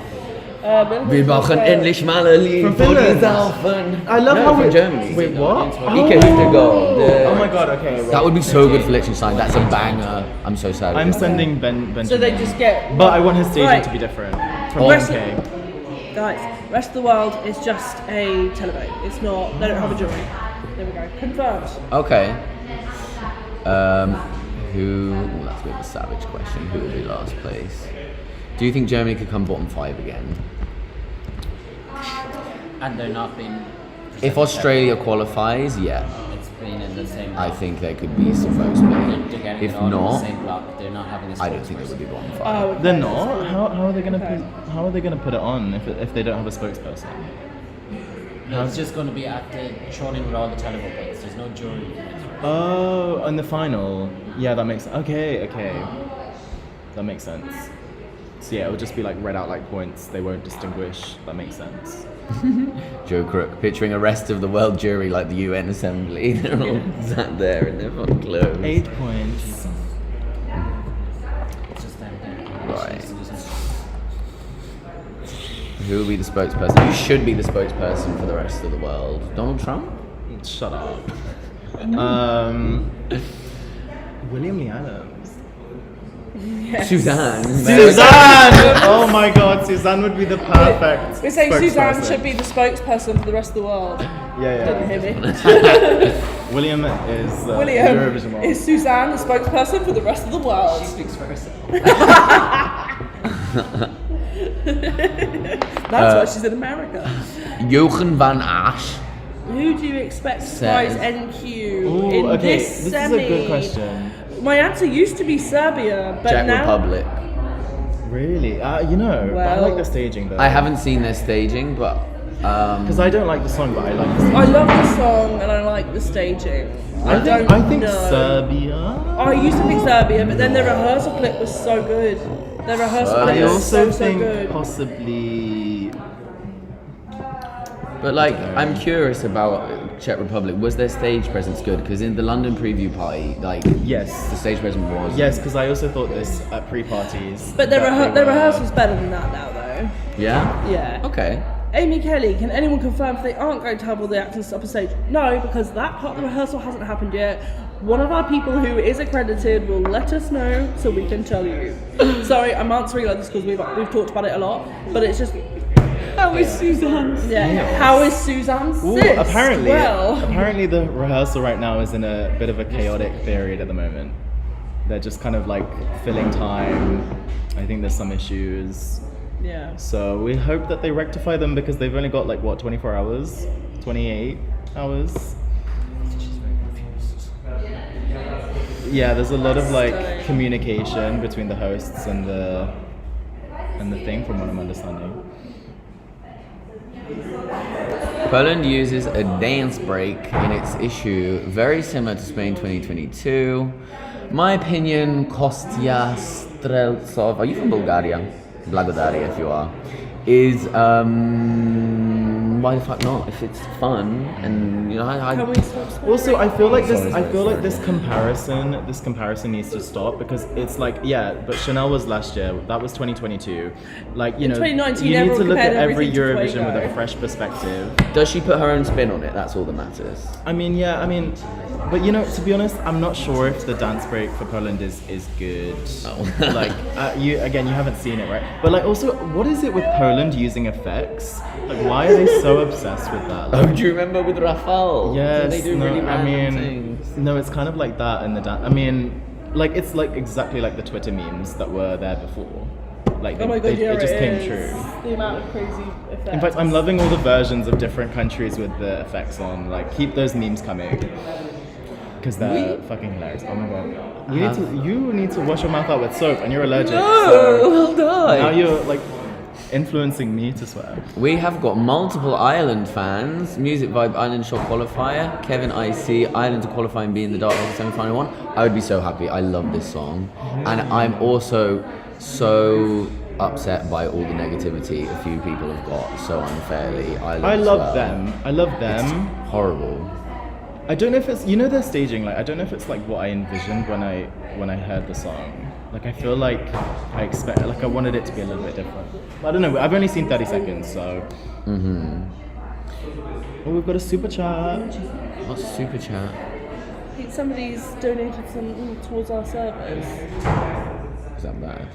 Wir brauchen endlich mal ein Lied From für die Finland. Saufen. I love No, how from we. Germany. Wait, what? Ike Hüttergård. Oh my god. Okay. That would be so good for Liechtenstein. That's a banger. I'm so sad. I'm sending Ben. So they just get. But I want his staging Right. to be different. From Oh. UK. Guys, rest of the world is just a televote. It's not. They don't have a jury. There we go. Confirmed. Okay. Well, that's a bit of a savage question. Who will be last place? Do you think Germany could come bottom 5 again? And they're not being. If Australia qualifies, yeah. It's been in the same. I block. think they could be supposed to be. They're getting If it all in the not, same block. They're not having a I don't think they spokesperson. would be bottom 5. Oh, They're not. How are they gonna how are they gonna put it on if they don't have a spokesperson? No, it's just going to be at the thrown in with all the televotes. There's no jury. Oh, in the final. Yeah, that makes okay. That makes sense. So yeah, it would just be like read out like points. They won't distinguish. That makes sense. Joe Crook, picturing a rest of the world jury like the UN assembly. They're all sat there in their fun clothes. 8 points. It's just them there. Right. Who will be the spokesperson? Who should be the spokesperson for the rest of the world? Donald Trump? Shut up. William Lee Adams. Suzanne. Suzanne! Oh my god, Suzanne would be the perfect. We're saying Suzanne spokesperson. should be the spokesperson for the rest of the world. Yeah. Didn't hear me. William is Eurovision William, world. is Suzanne the spokesperson for the rest of the world? She speaks for herself. That's why she's in America. Jochen van Asch. Who do you expect to surprise Says- NQ Ooh, in okay, this this semi? is a good question. My answer used to be Serbia, but Czech now Republic. Really? But I like Well- the staging though. I haven't seen their staging, but Because I don't like the song, but I like the staging. I love the song and I like the staging. I think know. Serbia. I used to think Serbia, but then the rehearsal clip was so good. The rehearsal Serbia. clip I was also so think good. possibly. But like, I'm curious about Czech Republic. Was their stage presence good? Because in the London preview party, like, Yes. the stage presence was. Yes, because I also thought this at pre-parties. But the that they were- rehearsal's better than that now, though. Yeah. Yeah. Okay. Amy Kelly, can anyone confirm if they aren't going to have all the actors up on stage? No, because that part of the rehearsal hasn't happened yet. One of our people who is accredited will let us know so we can tell you. Sorry, I'm answering like this because we've talked about it a lot, but it's just. How is Suzanne? Yeah. How is Suzanne? Ooh, Sis? apparently, Well. apparently the rehearsal right now is in a bit of a chaotic period at the moment. They're just kind of like filling time. I think there's some issues. Yeah. So we hope that they rectify them because they've only got like what, 24 hours? 28 hours? Yeah, there's a lot of like communication between the hosts and the thing from what I'm understanding. Poland uses a dance break in its issue, very similar to Spain 2022. My opinion, Kostya Streltsov, are you from Bulgaria? Blagodaria if you are. Is, why the fuck not? If it's fun and, you know, Can we stop? Also, I feel like this. Sorry, I feel like sorry. this comparison needs to stop because it's like, yeah, but Chanel was last year. That was 2022. Like, you know, 2019, you need to everyone look at compared every everything to Eurovision with a Fuego. fresh perspective. Does she put her own spin on it? That's all that matters. I mean, yeah, but you know, to be honest, I'm not sure if the dance break for Poland is good. Oh. Like, you haven't seen it, right? But like, also, what is it with Poland using effects? Like, why are they so obsessed with that? Oh, do you remember with Rafal? Yes, They do no, really I random mean, things. no, it's kind of like that in the dance. I mean, like it's like exactly like the Twitter memes that were there before. Like, Oh my god, yeah, it just came is. true. The amount of crazy effects. In fact, I'm loving all the versions of different countries with the effects on. Like, keep those memes coming. Because they're fucking hilarious. Oh my god. You need to wash your mouth out with soap and you're allergic. No, I'll die. Now you're like influencing me to swear. We have got multiple Ireland fans. Music Vibe Ireland Shot qualifier. Kevin IC, Ireland to qualify and be in the Dark Horse semi-final one. I would be so happy. I love this song. And I'm also so upset by all the negativity a few people have got so unfairly. Ireland I as love well. them. I love them. It's horrible. I don't know if it's, you know, their staging, like I don't know if it's like what I envisioned when I heard the song. Like I feel like I wanted it to be a little bit different. But I don't know, I've only seen 30 seconds, so. Oh, we've got a super chat. What's super chat? I think somebody's donated some towards our service. Is that bad?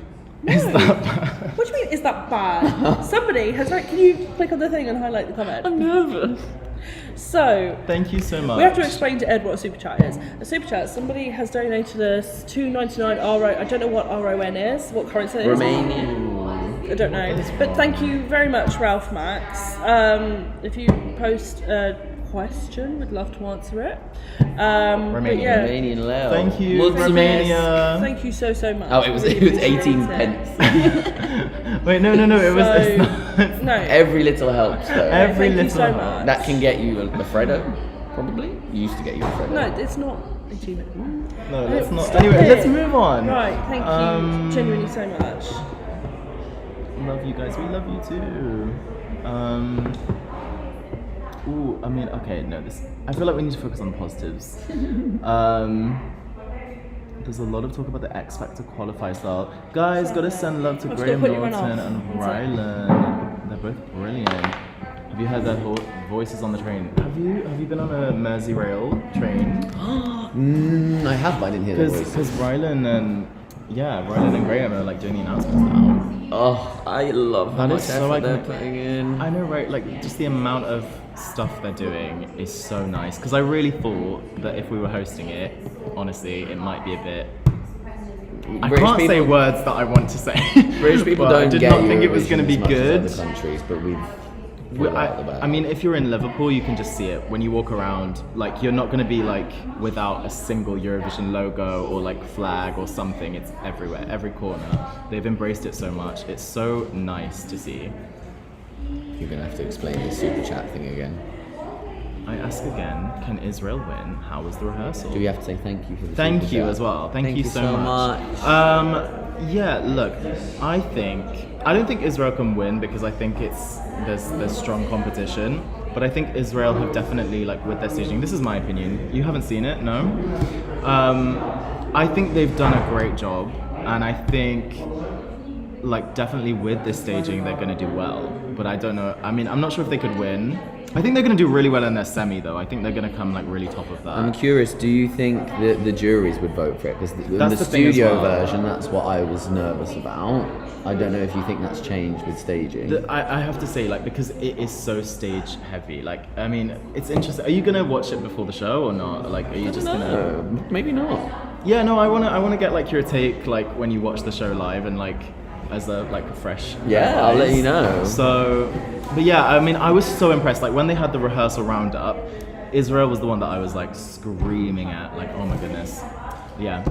Is that bad? What do you mean, is that bad? Somebody has, like, can you click on the thing and highlight the comment? I'm nervous. So, Thank you so much. we have to explain to Ed what a super chat is. A super chat, somebody has donated us $2.99 RO. I don't know what RON is, what currency it is. Romanian. I don't know. But thank you very much, Ralph Max. If you post a question, we'd love to answer it. But yeah, Romanian leu. Thank you, Mulțumesc. Romania. thank you so much. Oh, it was Really 18 appreciate it. pence. Wait, no. It was. It's not. No. Every little helps though. Every Thank you little so help. much. That can get you a Freddo, probably. Used to get you a Freddo. No, it's not achievement. No, let's not. Stop Anyway, it. let's move on. Right, thank you genuinely so much. Love you guys. We love you too. I mean, okay, no. I feel like we need to focus on the positives. There's a lot of talk about the X Factor qualifier style. Guys, gotta send love to I've Graham still put you Norton off. and Rylan. They're both brilliant. Have you heard their voices on the train? Have you been on a Merseyrail train? I have, but I didn't hear the voice. Because Rylan and Graham are like doing the announcements now. Oh, I love how That much is so effort they're iconic. putting in. I know, right? Like, just the amount of stuff they're doing is so nice. Because I really thought that if we were hosting it, honestly, it might be a bit. I British can't say people- words that I want to say. British people but don't I did get not think it was Eurovision going to be as much good. as other countries, but we've. I mean, if you're in Liverpool, you can just see it when you walk around. Like, you're not going to be like without a single Eurovision logo or like flag or something. It's everywhere, every corner. They've embraced it so much. It's so nice to see. You're gonna have to explain the super chat thing again. I ask again, can Israel win? How was the rehearsal? Do we have to say thank you for the Thank super you chat? as well. Thank you so much. Yeah, look, I don't think Israel can win because I think there's strong competition. But I think Israel have definitely, like, with their staging, this is my opinion. You haven't seen it, no? I think they've done a great job, and I think, like, definitely with this staging, they're going to do well. But I don't know. I mean, I'm not sure if they could win. I think they're going to do really well in their semi, though. I think they're going to come, like, really top of that. I'm curious, do you think that the juries would vote for it? Because in That's the the thing as studio well. version, that's what I was nervous about. I don't know if you think that's changed with staging. I have to say, like, because it is so stage heavy. Like, I mean, it's interesting. Are you gonna watch it before the show or not? Like, are you just gonna? Maybe not. Yeah, no. I wanna get like your take, like when you watch the show live and like as a fresh. Yeah, I'll let you know. So, but yeah, I mean, I was so impressed. Like when they had the rehearsal roundup, Israel was the one that I was like screaming at, like, oh my goodness. Yeah.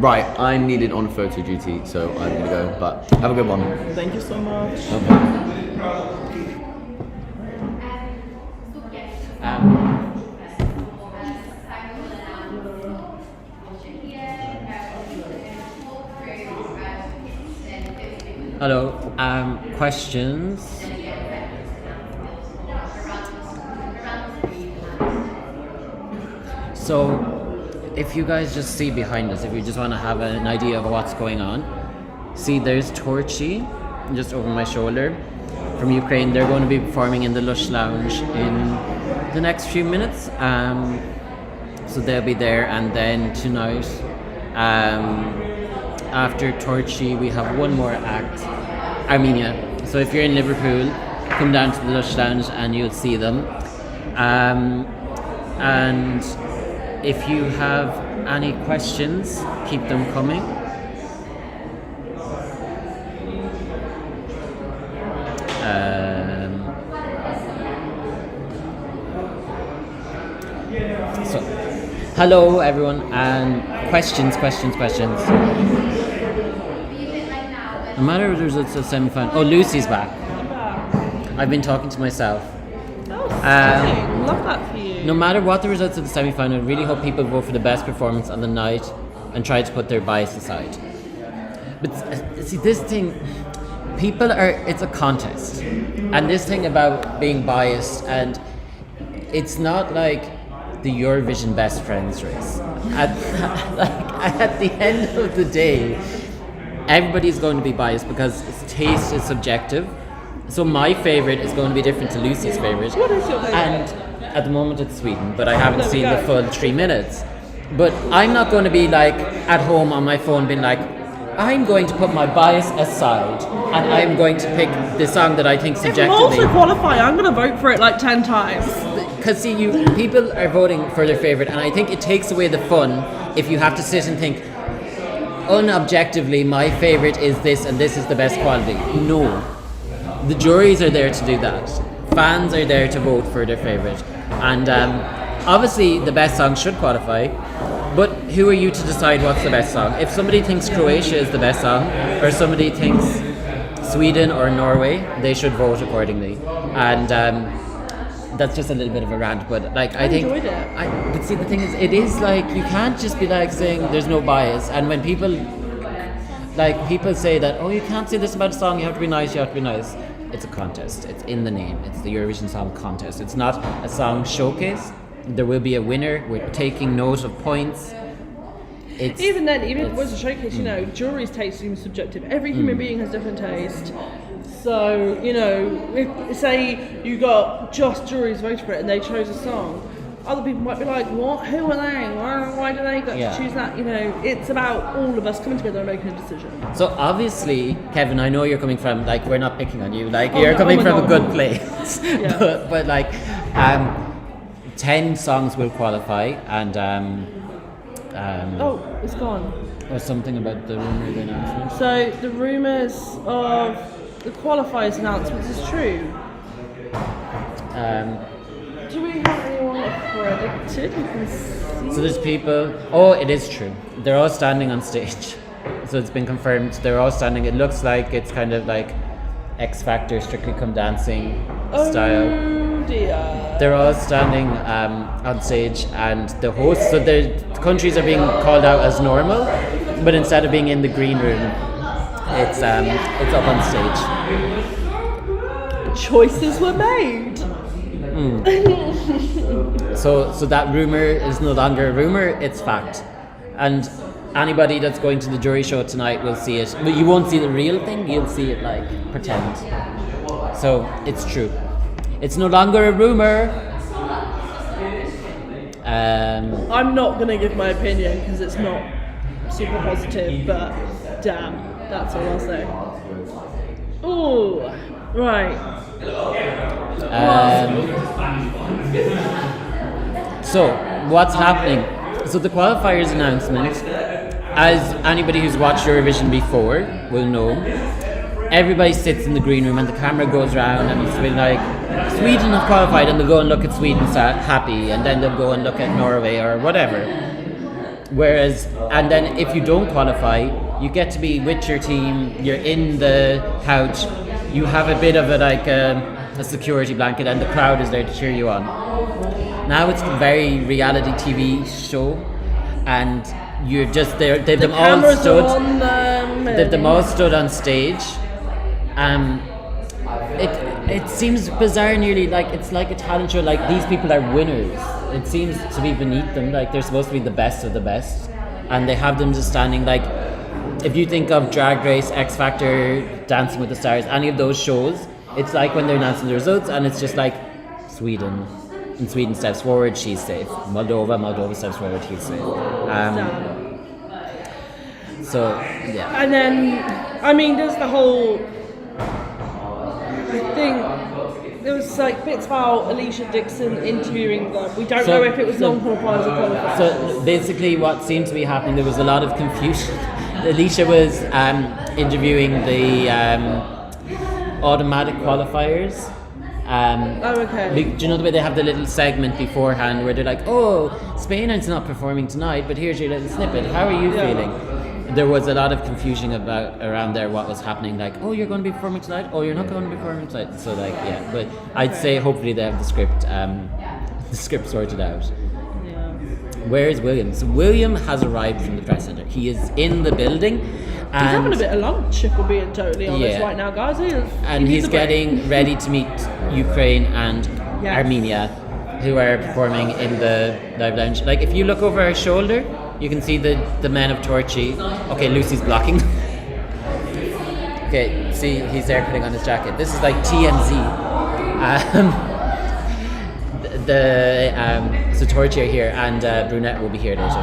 Right, I'm needed on photo duty, so I'm gonna go. But have a good one. Thank you so much. Hello. Questions? So, if you guys just see behind us, if you just want to have an idea of what's going on, see there's Torchy, just over my shoulder, from Ukraine. They're going to be performing in the Lush Lounge in the next few minutes. So they'll be there, and then tonight, after Torchy, we have one more act, Armenia. So if you're in Liverpool, come down to the Lush Lounge and you'll see them. And if you have any questions, keep them coming. So, hello everyone, and questions. No matter if there's a semi-final. Oh, Lucy's back. I've been talking to myself. Oh, exciting. Love that for you. No matter what the results of the semi-final, I really hope people vote for the best performance on the night and try to put their bias aside. But see, this thing, it's a contest. And this thing about being biased, and it's not like the Eurovision best friends race. At the end of the day, everybody's going to be biased because taste is subjective. So my favourite is going to be different to Lucy's favourite. What is your favourite? And at the moment it's Sweden, but I haven't seen the go. full 3 minutes. But I'm not going to be like at home on my phone being like, I'm going to put my bias aside and I'm going to pick the song that I think If I'm subjectively. also qualify, I'm going to vote for it like 10 times. Because see, people are voting for their favorite, and I think it takes away the fun if you have to sit and think, unobjectively, my favorite is this, and this is the best quality. No, the juries are there to do that. Fans are there to vote for their favorite, and obviously the best song should qualify. But who are you to decide what's the best song? If somebody thinks Croatia is the best song, or somebody thinks Sweden or Norway, they should vote accordingly. And that's just a little bit of a rant, but like I think, enjoyed it. but see, the thing is, it is like you can't just be like saying there's no bias. And when people say that, oh, you can't say this about a song, you have to be nice, you have to be nice. It's a contest. It's in the name. It's the Eurovision Song Contest. It's not a song showcase. There will be a winner. We're taking note of points. Even then, even if it was a showcase, you know, jury's taste seems subjective. Every human being has different taste. So, you know, if say you got just juries voted for it and they chose a song, other people might be like, what? Who are they? Why do they get to choose that? You know, it's about all of us coming together and making a decision. So obviously, Kevin, I know you're coming from, like, we're not picking on you, like, you're coming from a good place. Yeah. but like, 10 songs will qualify, and Oh, it's gone. or something about the rumour the announcement. So the rumours of the qualifiers announcements is true. Do we have anyone accredited? You can see. So there's people. Oh, it is true. They're all standing on stage. So it's been confirmed. They're all standing. It looks like it's kind of like X Factor, Strictly Come Dancing style. Oh dear. They're all standing on stage, and the hosts. So the countries are being called out as normal, but instead of being in the green room, it's up on stage. Choices were made. So that rumor is no longer a rumor, it's fact. And anybody that's going to the jury show tonight will see it. But you won't see the real thing, you'll see it like pretend. So it's true. It's no longer a rumor. I'm not going to give my opinion because it's not super positive, but damn, that's all I'll say. Ooh, right. So what's happening? So the qualifiers announcement, as anybody who's watched Eurovision before will know, everybody sits in the green room and the camera goes around and it's been like, Sweden have qualified, and they'll go and look at Sweden happy, and then they'll go and look at Norway or whatever. Whereas, and then if you don't qualify, you get to be with your team, you're in the couch, you have a bit of a security blanket, and the crowd is there to cheer you on. Now it's a very reality TV show, and you're just there. They've them all stood. They've them all stood on stage. It seems bizarre, nearly like it's like a talent show. Like these people are winners. It seems to be beneath them. Like they're supposed to be the best of the best, and they have them just standing like. If you think of Drag Race, X Factor, Dancing with the Stars, any of those shows, it's like when they're announcing the results, and it's just like Sweden. And Sweden steps forward, she's safe. Moldova steps forward, he's safe. So, yeah. And then, I mean, there's the whole. I think there was like bits about Alicia Dixon interviewing them. We don't know if it was non-qualifiers or qualifiers. So basically, what seemed to be happening, there was a lot of confusion. Alicia was interviewing the automatic qualifiers. Okay. Do you know the way they have the little segment beforehand where they're like, oh, Spain is not performing tonight, but here's your little snippet. How are you feeling? There was a lot of confusion around there what was happening. Like, oh, you're going to be performing tonight? Oh, you're not going to be performing tonight? So like, yeah. But I'd say hopefully they have the script sorted out. Where is William? So William has arrived from the press centre. He is in the building. He's having a bit of lunch, if we're being totally honest right now, guys. He's getting ready to meet Ukraine and Armenia, who are performing in the live lounge. Like, if you look over our shoulder, you can see the men of Torchy. Okay, Lucy's blocking. Okay, see, he's there putting on his jacket. This is like TMZ. So Torchy are here, and Brunette will be here later.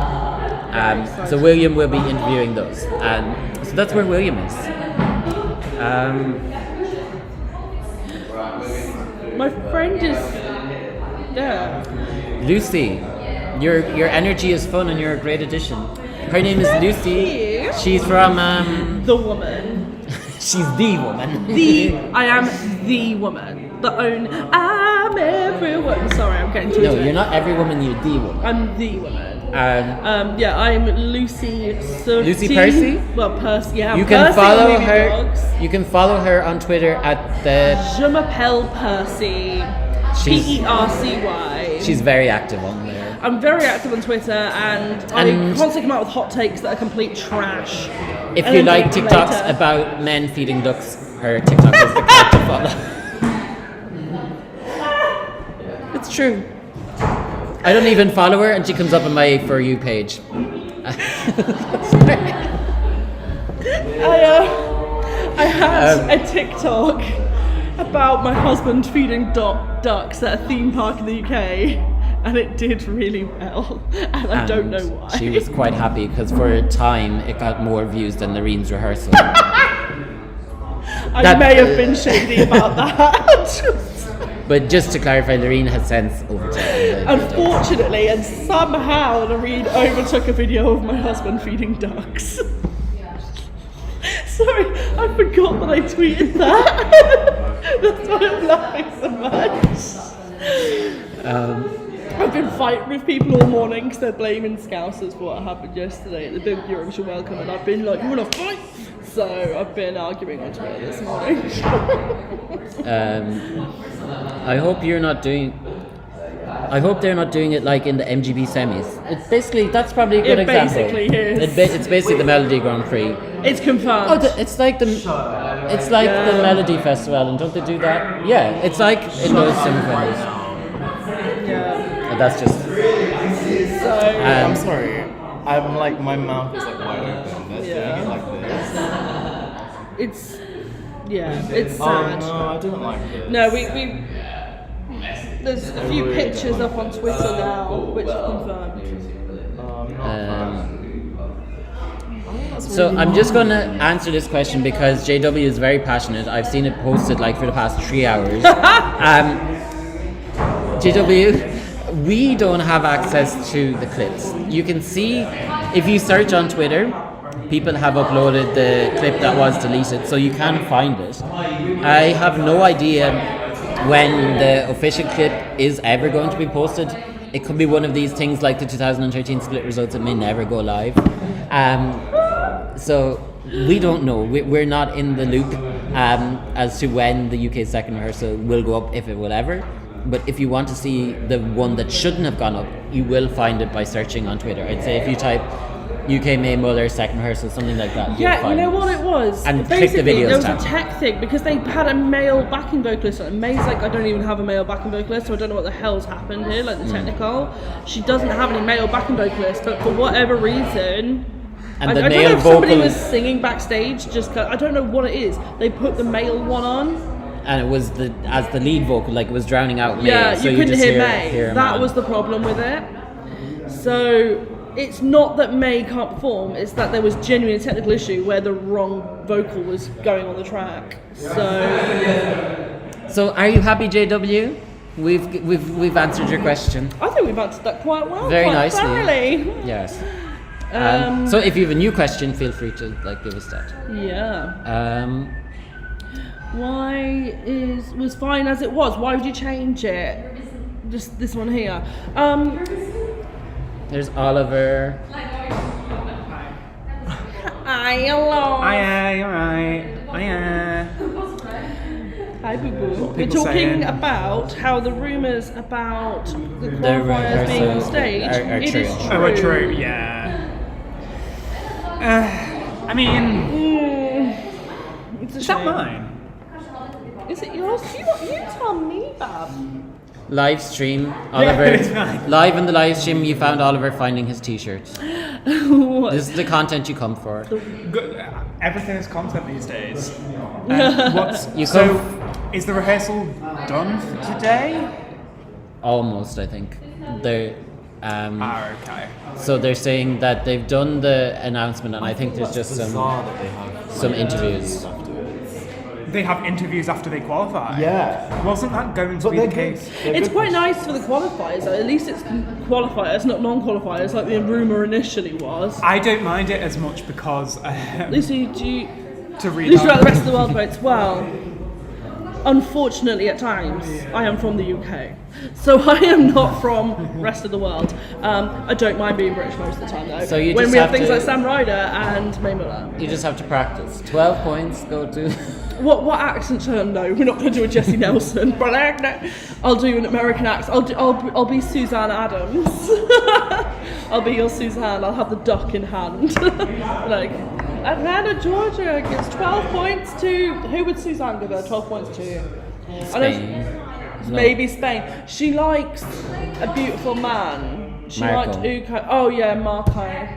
So William will be interviewing those. So that's where William is. My friend is there. Lucy, your energy is fun and you're a great addition. Her name is Lucy. you. She's from The woman. she's the woman. I am the woman. I'm every woman. Sorry, I'm getting too No, into it. you're not every woman, you're the woman. I'm the woman. Um, I'm Lucy. Lucy Percy? Well, Percy. Yeah, I'm you can Percy on follow Movie her. Blogs. You can follow her on Twitter at the. Je m'appelle Percy. She's- Percy. She's very active on there. I'm very active on Twitter, and I constantly come out with hot takes that are complete trash. If And you then like delete them TikToks later. about men feeding ducks, her TikTok is the card to follow. It's true. I don't even follow her, and she comes up on my For You page. I had a TikTok about my husband feeding ducks at a theme park in the UK, and it did really well, and I don't know why. She was quite happy because for a time it got more views than Noreen's rehearsal. I may have been shady about that. But just to clarify, Noreen has since overtaken. Unfortunately, and somehow Noreen overtook a video of my husband feeding ducks. Sorry, I forgot that I tweeted that. That's why I'm laughing so much. I've been fighting with people all morning because they're blaming Scousers for what happened yesterday at the big Eurovision welcome, and I've been like, you wanna fight? So I've been arguing on Twitter this morning. I hope you're not doing. I hope they're not doing it like in the MGB semis. It's basically that's probably a good It example. basically is. It's basically the Melody Grand Prix. It's confirmed. Oh, it's like the Melody Festival, and don't they do that? Yeah, it's like in those semi-finals. Yeah. That's just. I'm sorry. I'm like, my mouth is like wide open. They're doing it like this. It's sad. Oh no, I don't like this. No, we there's a few pictures up on Twitter now which are confirmed. So I'm just going to answer this question because JW is very passionate. I've seen it posted like for the past 3 hours. JW, we don't have access to the clips. You can see if you search on Twitter, people have uploaded the clip that was deleted, so you can find it. I have no idea when the official clip is ever going to be posted. It could be one of these things like the 2013 split results. It may never go live. So we don't know. We're not in the loop as to when the UK second rehearsal will go up, if it will ever. But if you want to see the one that shouldn't have gone up, you will find it by searching on Twitter. I'd say if you type UK May Muller second rehearsal, something like that. Yeah, you know what it was? And basically, click the videos there was tab. a tech thing because they had a male backing vocalist. And May's like, I don't even have a male backing vocalist, so I don't know what the hell's happened here, like the technical. She doesn't have any male backing vocalist, but for whatever reason, And I the don't know male if somebody vocal- was singing backstage. I don't know what it is. They put the male one on. And it was as the lead vocal, like it was drowning out May. Yeah, so you couldn't just hear May. hear a That man. was the problem with it. So it's not that May can't perform, it's that there was genuine technical issue where the wrong vocal was going on the track. So are you happy, JW? We've answered your question. I think we've answered that quite well. Very quite nicely. thoroughly. Yes. Um, So if you have a new question, feel free to give us that. Yeah. Why was fine as it was? Why would you change it? Just this one here. There's Oliver. Hi, hello. Hiya, you're right. Hiya. Hi, boo boo. We're people talking saying? about how the rumours about the The qualifiers being on rehearsals stage. are It true. is true. Oh, we're true, yeah. I mean, It's a is that shame. mine? Is it yours? You tell me, Bab. Live stream, Oliver. it's fine. Live in the live stream, you found Oliver finding his t-shirt. What? This is the content you come for. Good. Everything is content these days. Is the rehearsal done for today? Almost, I think. Okay. So they're saying that they've done the announcement, and I think there's just some interviews. They have interviews after they qualify. Yeah. Wasn't that going to But be the they're good. case? It's quite nice for the qualifiers. Though. At least it's qualifiers, not non-qualifiers, like the rumour initially was. I don't mind it as much because At least you to read at least throughout out- the rest of the world votes. Well, unfortunately, at times I am from the UK, so I am not from rest of the world. I don't mind being British most of the time though. So you when just we have have things to- like Sam Ryder and Mae Muller. You just have to practice. 12 points go to. What accent? No, we're not going to do a Jessie Nelson. But I'll do an American accent. I'll be Suzanne Adams. I'll be your Suzanne. I'll have the duck in hand. Like Atlanta, Georgia gives 12 points to who would Suzanne give her 12 points to? Spain. Maybe Spain. She likes a beautiful man. She Marco. liked Uko. Oh yeah, Marco.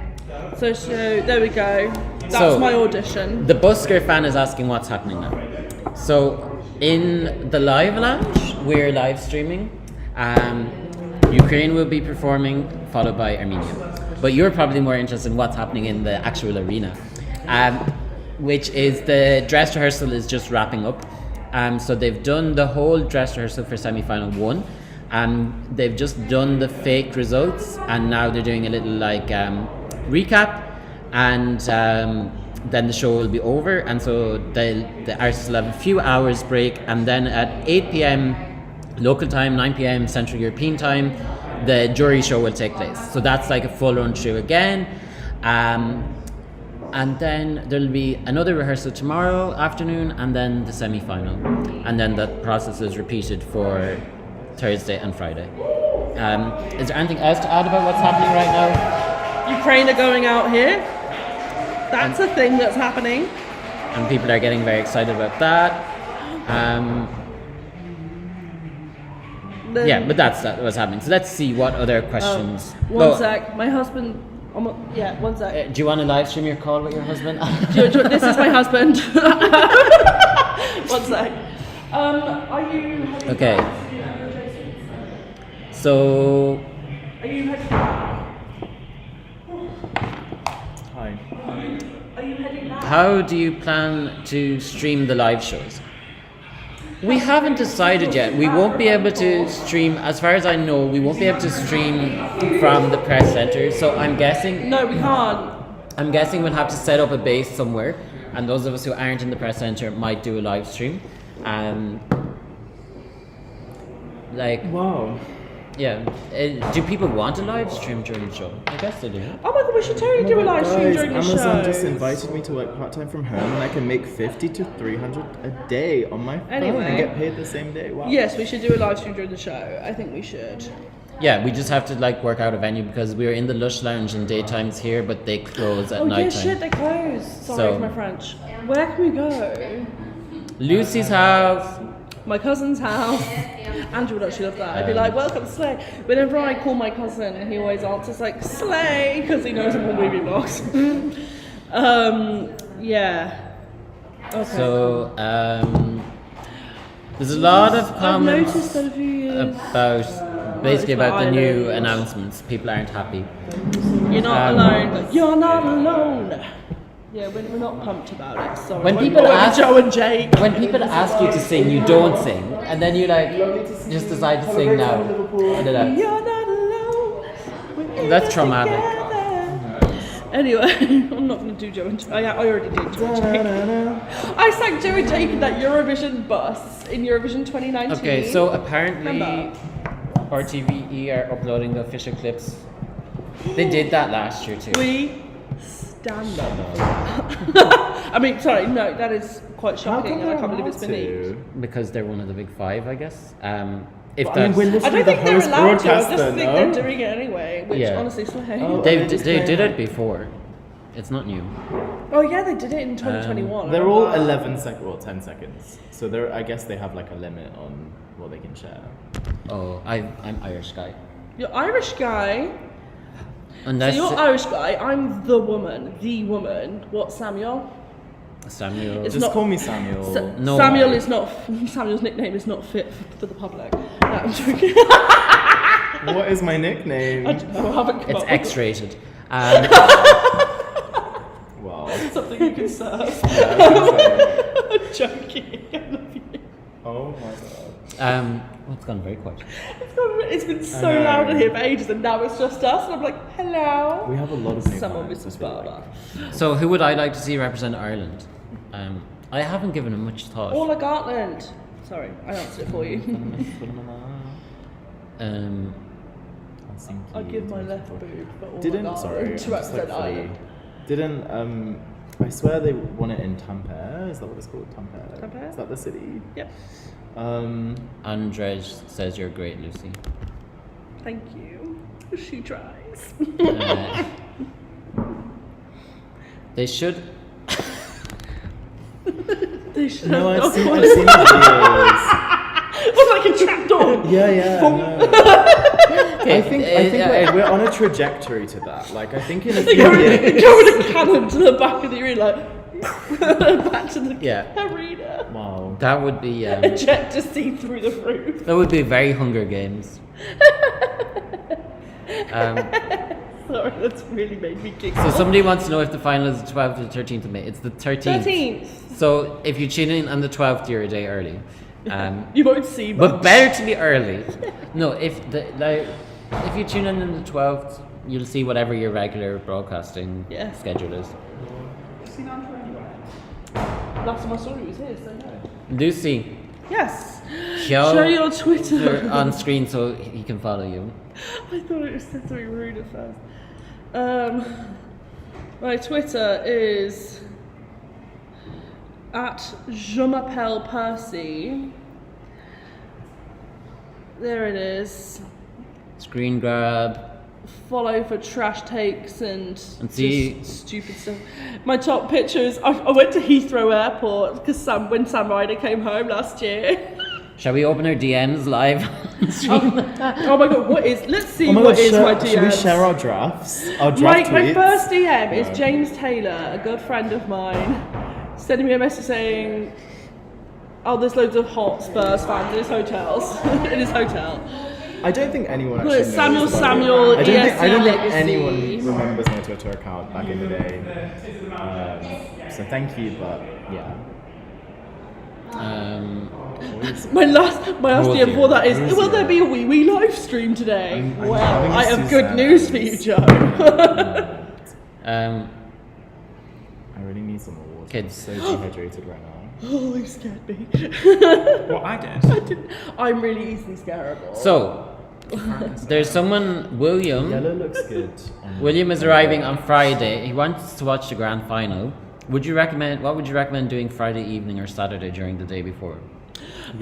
So there we go. That's So, my audition. The busker fan is asking what's happening now. So in the live lounge, we're live streaming. Ukraine will be performing, followed by Armenia. But you're probably more interested in what's happening in the actual arena, which is the dress rehearsal is just wrapping up. So they've done the whole dress rehearsal for semi-final 1. They've just done the fake results, and now they're doing a little like recap, and then the show will be over, and so the artists will have a few hours break, and then at 8 p.m. local time, 9 p.m. Central European time, the jury show will take place. So that's like a full run through again. And then there'll be another rehearsal tomorrow afternoon, and then the semi-final, and then that process is repeated for Thursday and Friday. Is there anything else to add about what's happening right now? Ukraine are going out here. That's a thing that's happening. And people are getting very excited about that. Yeah, but that's what's happening. So let's see what other questions. One sec. My husband. One sec. Do you want to live stream your call with your husband? This is my husband. One sec. Are you? Okay. So. Are you? Hi. Are you heading back? How do you plan to stream the live shows? We haven't decided yet. We won't be able to stream, as far as I know, we won't be able to stream from the press centre. So I'm guessing. No, we can't. I'm guessing we'll have to set up a base somewhere, and those of us who aren't in the press centre might do a live stream. Wow. Yeah. Do people want a live stream during the show? I guess they do. Oh my god, we should totally do a live stream during the Amazon show. just invited me to work part-time from home, and I can make 50 to 300 a day on my phone Anyway. and get paid the same day. Wow. Yes, we should do a live stream during the show. I think we should. Yeah, we just have to work out a venue, because we're in the Lush Lounge in daytimes here, but they close at Oh yeah, nighttime. shit, they closed. Sorry So- for my French. Where can we go? Lucy's house. My cousin's house. Andrew would actually love that. I'd be like, welcome, Slay. Whenever I call my cousin, he always answers like, Slay, because he knows I'm on movie vlogs. Yeah. Okay. So, there's a lot of I've comments noticed that a few years. about, basically About about the new Ireland. announcements. People aren't happy. You're not alone. You're not alone. Yeah, we're not pumped about it. Sorry. When people We're ask- Joe and Jake. When people ask you to sing, you don't sing, and then you just decide to sing now. And then, You're not alone. We're That's in it traumatic. together. Anyway, I'm not going to do Joe and Jake. I already did Joe and Jake. I sang Joe and Jake in that Eurovision bus in Eurovision 2019. Okay, so apparently Remember? RTVE are uploading the official clips. They did that last year too. We stand up. I mean, sorry, no, that is quite shocking, and I can't believe it's been leaked. Because they're one of the big five, I guess. If But I mean, that's, we're I literally don't the think they're host allowed to. I just broadcaster, think no? they're doing it anyway, which Yeah. honestly, slay. Oh, they they just did played it before. It's not new. Oh yeah, they did it in 2021. I They're all remember. 11 seconds, well, 10 seconds. So I guess they have like a limit on what they can share. Oh, I'm Irish guy. You're Irish guy. Unless So you're Irish guy. I'm the woman. What, Samuel? Samuel. It's Just not- call me Samuel. No. Samuel is not. Samuel's nickname is not fit for the public. No, I'm joking. What is my nickname? I don't know, I haven't come It's up with X-rated. Wow. something you can serve. I'm joking. I love you. Oh my god. It's gone very quiet. It's been so I know. loud in here for ages, and now it's just us, and I'm like, hello. We have a lot of new Someone clients, with some I feel sparta. like. So who would I like to see represent Ireland? I haven't given him much thought. Orla Gartland. Sorry, I answered it for you. I'll give my left boob for Orla Gartland to represent Ireland. I swear they won it in Tampere. Is that what it's called? Tampere. Tampere? Is that the city? Yep. Andrej says you're great, Lucy. Thank you. She tries. They should. They should No, have I've seen done the videos. It was like a trapdoor. Yeah, Boom. no. I think we're on a trajectory to that. Like, I think in a few Go years. with a cannon to the back of the arena, like back to the arena. Wow. That would be. A jet to see through the roof. That would be very Hunger Games. Sorry, that's really made me giggle. So somebody wants to know if the final is the 12th or the 13th of May. It's the 13th. 13th. So if you tune in on the 12th, you're a day early. You won't see much. But better to be early. No, if you tune in on the 12th, you'll see whatever your regular broadcasting schedule is. Seen Andrew anywhere? Last time I saw you was here, so no. Lucy, Yes. show your Twitter on screen so he can follow you. I thought it was said something rude at first. My Twitter is at Je m'appelle Percy. There it is. Screen grab. Follow for trash takes and see- just stupid stuff. My top pictures. I went to Heathrow Airport because when Sam Ryder came home last year. Shall we open our DMs live on stream? Oh my god, what is? Let's see Oh my what God, is my DMs. should we share our drafts? Our My draft tweets? first DM is James Taylor, a good friend of mine, sending me a message saying, "Oh, there's loads of hot Spurs fans in his hotels, in his hotel." I don't think anyone Well, actually it's knows Samuel, about it. I don't think ESC anyone Legacy. remembers my Twitter account back in the day. So thank you, but yeah. My last DM before that is, Who's will there it? be a wee live stream today? I'm Well, having a I have good Suzanne. news for you, Joe. I really need some more water. Kids. I'm so dehydrated right now. Oh, you scared me. What I did. I'm really easily scareable. So, there's someone, William. Yellow looks good. William is arriving on Friday. He wants to watch the grand final. What would you recommend doing Friday evening or Saturday during the day before?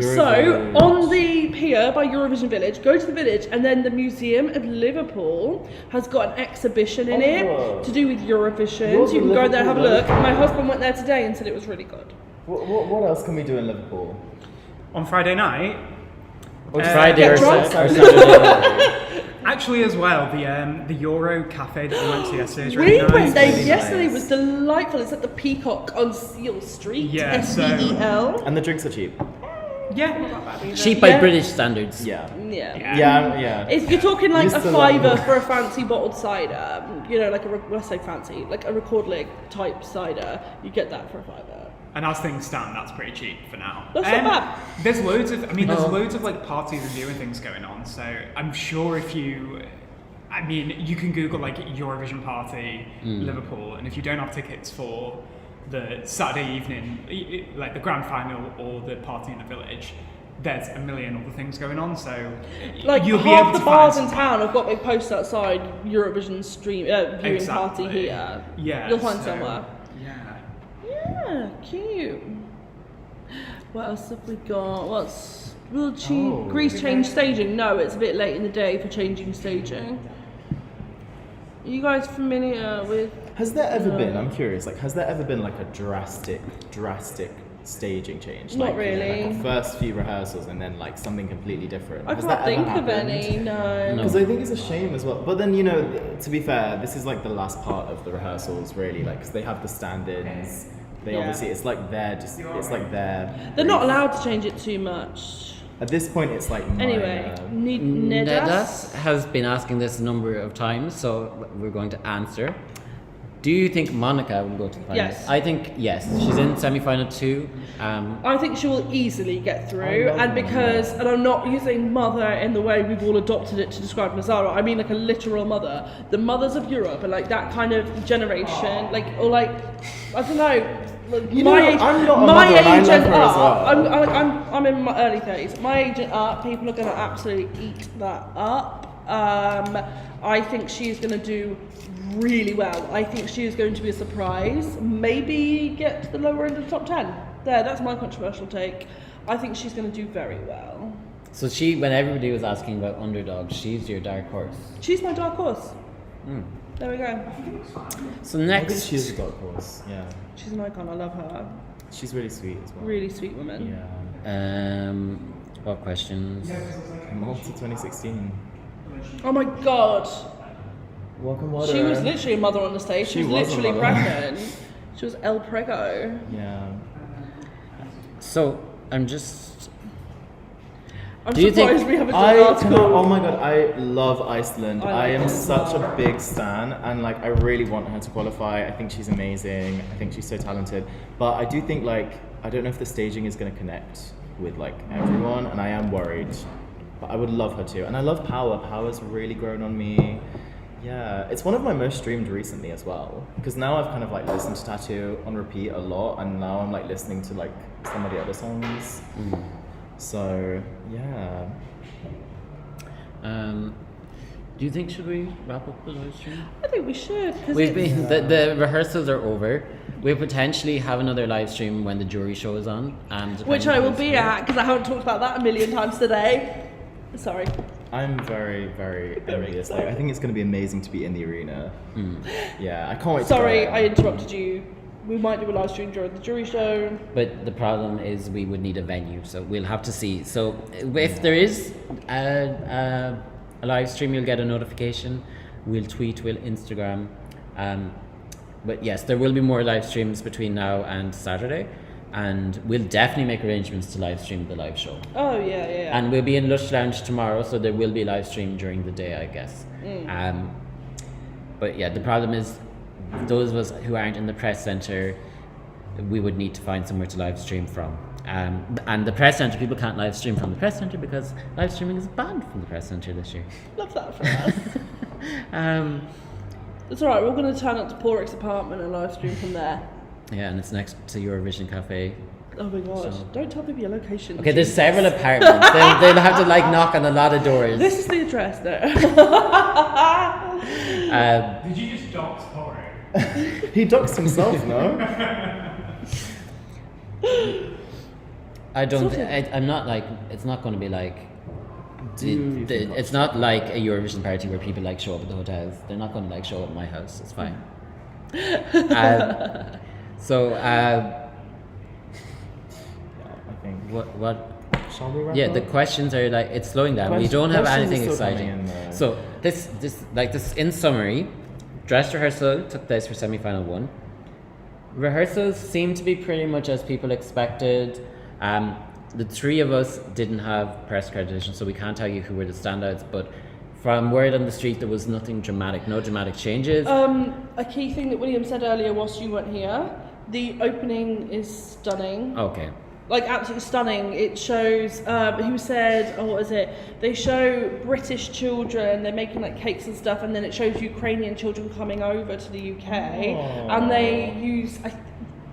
So, on the pier by Eurovision Village, go to the village, and then the Museum of Liverpool has got an exhibition in it to do with Eurovision. You're So you can the go there and have a Liverpool look. My husband went there today and said it was really good. What else can we do in Liverpool? On Friday night, Friday get or drunk. Saturday. actually as well, the Euro Cafe that we went to yesterday is We really nice. went there really yesterday. nice. It was delightful. It's at the Peacock on Seal Street. Yeah, so- SEEL. And the drinks are cheap. Yeah. Cheap by Yeah. British standards. Yeah. Yeah. If you're talking like Used a to fiver love- for a fancy bottled cider, you know, like I say fancy, like a record leg type cider, you get that for a fiver. And as things stand, that's pretty cheap for now. That's not bad. There's loads of, like parties and viewing things going on. So I'm sure you can Google like Eurovision party Liverpool, and if you don't have tickets for the Saturday evening, like the grand final or the party in the village, there's a million other things going on. So Like you'll be half able the to bars in find town have got big posts outside Eurovision viewing Exactly. party here. Yeah, You'll find so- somewhere. Yeah. Yeah, cute. What else have we got? Oh. Greece change staging? No, it's a bit late in the day for changing staging. Are you guys familiar with? Has there ever been? I'm curious. Like, has there ever been like a drastic staging change? Not like, really. Like the first few rehearsals and then like something completely different. I Has can't that ever think of happened? any. No. Because I think it's a shame as well. But then, you know, to be fair, this is like the last part of the rehearsals, really. Like, because they have the stand-ins. They Yeah. obviously, it's like they're. They're not allowed to change it too much. At this point, it's like Anyway, minor. Nedas has been asking this a number of times, so we're going to answer. Do you think Monica will go to the final? Yes. I think yes. She's in semi-final 2. I think she will easily get through, love and because, and I'm not using mother in the way we've all adopted it to describe Nazara, I mean like a literal mother. The mothers of Europe are like that kind of generation, like, or like, I don't know, like You my know, age, I'm not a my mother and I age love and her as up, well. I'm in my early 30s, my age and up, people are going to absolutely eat that up. I think she's going to do really well. I think she is going to be a surprise. Maybe get to the lower end of the top 10. There, that's my controversial take. I think she's going to do very well. So she, when everybody was asking about underdogs, she's your dark horse. She's my dark horse. There we go. So I think next, she is a dark horse. Yeah, She's an icon. I love her. she's really sweet as well. Really sweet woman. Yeah. what questions? Malta 2016. Oh my god. Welcome, water. She was literally a mother on the stage. She was was a literally mother. pregnant. She was El Prego. Yeah. So I'm just. I'm Do you think- surprised we haven't done an article. Oh my god, I love Iceland. I I like am her. such a big stan, and like I really want her to qualify. I think she's amazing. I think she's so talented. But I do think like I don't know if the staging is going to connect with like everyone, and I am worried. But I would love her to, and I love Power. Power's really grown on me. Yeah, it's one of my most streamed recently as well. Because now I've kind of like listened to Tattoo on repeat a lot, and now I'm like listening to like some of the other songs. So yeah. Do you think should we wrap up the live stream? I think we should. 'Cause We've it's- been the rehearsals are over. We'll potentially have another live stream when the jury show is on, which I will be at because I haven't talked about that a million times today. Sorry. I'm very, very envious. Like, I think it's going to be amazing to be in the arena. Yeah, I can't wait. Sorry, to go. I interrupted you. We might do a live stream during the jury show. But the problem is we would need a venue, so we'll have to see. So if there is a live stream, you'll get a notification. We'll tweet, we'll Instagram. But yes, there will be more live streams between now and Saturday. And we'll definitely make arrangements to live stream the live show. Oh, yeah. And we'll be in Lush Lounge tomorrow, so there will be live stream during the day, I guess. But yeah, the problem is those of us who aren't in the press centre, we would need to find somewhere to live stream from. And the press centre, people can't live stream from the press centre because live streaming is banned from the press centre this year. Love that for us. It's alright, we're going to turn up to Porrick's apartment and live stream from there. Yeah, and it's next to Eurovision Cafe. Oh my god, So- don't tell people your location. Okay, there's several apartments. They'll have to like knock on a lot of doors. This is the address there. Did you just dox Porrick? He doxed himself, no? I don't. Sorted. I'm not like. It's not going to be like. you think It's not like a Eurovision party where people like show up at the hotels. They're not going to like show up at my house. It's fine. So. Yeah, I think. What? Shall we wrap Yeah, up? the questions are like it's slowing down. We Questions- don't have questions anything are still exciting. coming in, though. So this in summary, dress rehearsal took place for semi-final 1. Rehearsals seemed to be pretty much as people expected. The three of us didn't have press accreditation, so we can't tell you who were the standouts. But from word on the street, there was nothing dramatic, no dramatic changes. A key thing that William said earlier whilst you weren't here, the opening is stunning. Okay. Like absolutely stunning. It shows who said, what is it? They show British children, they're making like cakes and stuff, and then it shows Ukrainian children coming over to the UK, and they use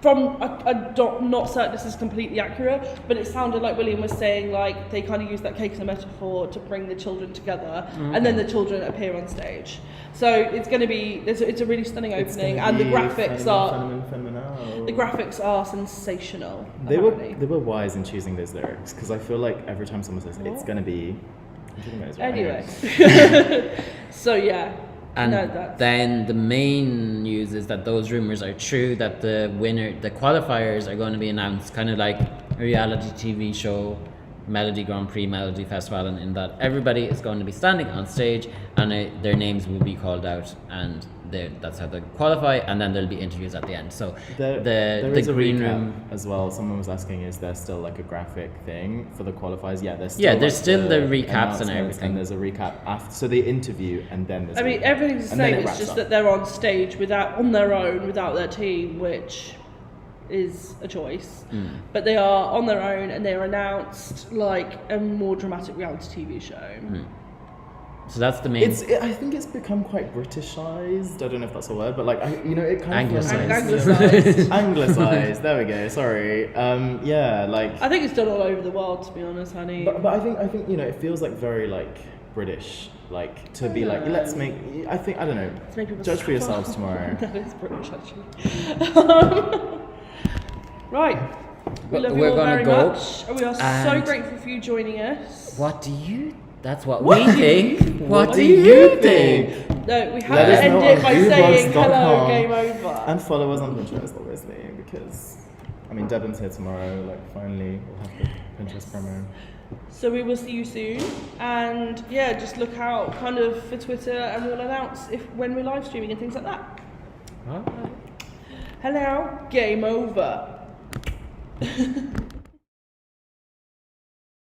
I'm not certain this is completely accurate, but it sounded like William was saying like they kind of use that cake as a metaphor to bring the children together, and then the children appear on stage. So it's going to be it's a really stunning It's opening, gonna and the be graphics phenomenal. the graphics are sensational. They apparently. were wise in choosing those lyrics because I feel like every time someone says it's gonna be. I'm talking about it right Anyway, so yeah, And no, that's then the main news is that those rumors are true, that the qualifiers are going to be announced kind of like a reality TV show, Melody Grand Prix, Melody Festival, and in that everybody is going to be standing on stage and their names will be called out and that's how they qualify, and then there'll be interviews at the end. So There the is a green recap room. as well. Someone was asking, is there still like a graphic thing for the qualifiers? Yeah, there's still Yeah, there's like, still the recaps and announcements, everything. and there's a recap after. So they interview and then there's. I a mean, recap. everything's the And then same. it It's wraps just up. that they're on stage on their own, without their team, which is a choice. But they are on their own, and they're announced like a more dramatic reality TV show. So that's the main. I think it's become quite Britishized. I don't know if that's a word, but like it kind Anglicised. Anglicised. Anglicized. There we go. Sorry. Yeah, like. I think it's done all over the world, to be honest, honey. But I think it feels like very like British, like to be like let's make. I don't know. To make people Judge for suffer. yourselves tomorrow. That is British, actually. Right. We love you We're all gonna very go, much. And we are so and- grateful for you joining us. What do you? That's what we think. What do do you you think? think? No, we have Let to us end know it on by saying hello, viewbox.com. game over. And follow us on Pinterest, obviously, because Devon's here tomorrow. Like finally, we'll have the Pinterest promo. So we will see you soon, and yeah, just look out kind of for Twitter, and we'll announce when we're live streaming and things like that. Hello, game over.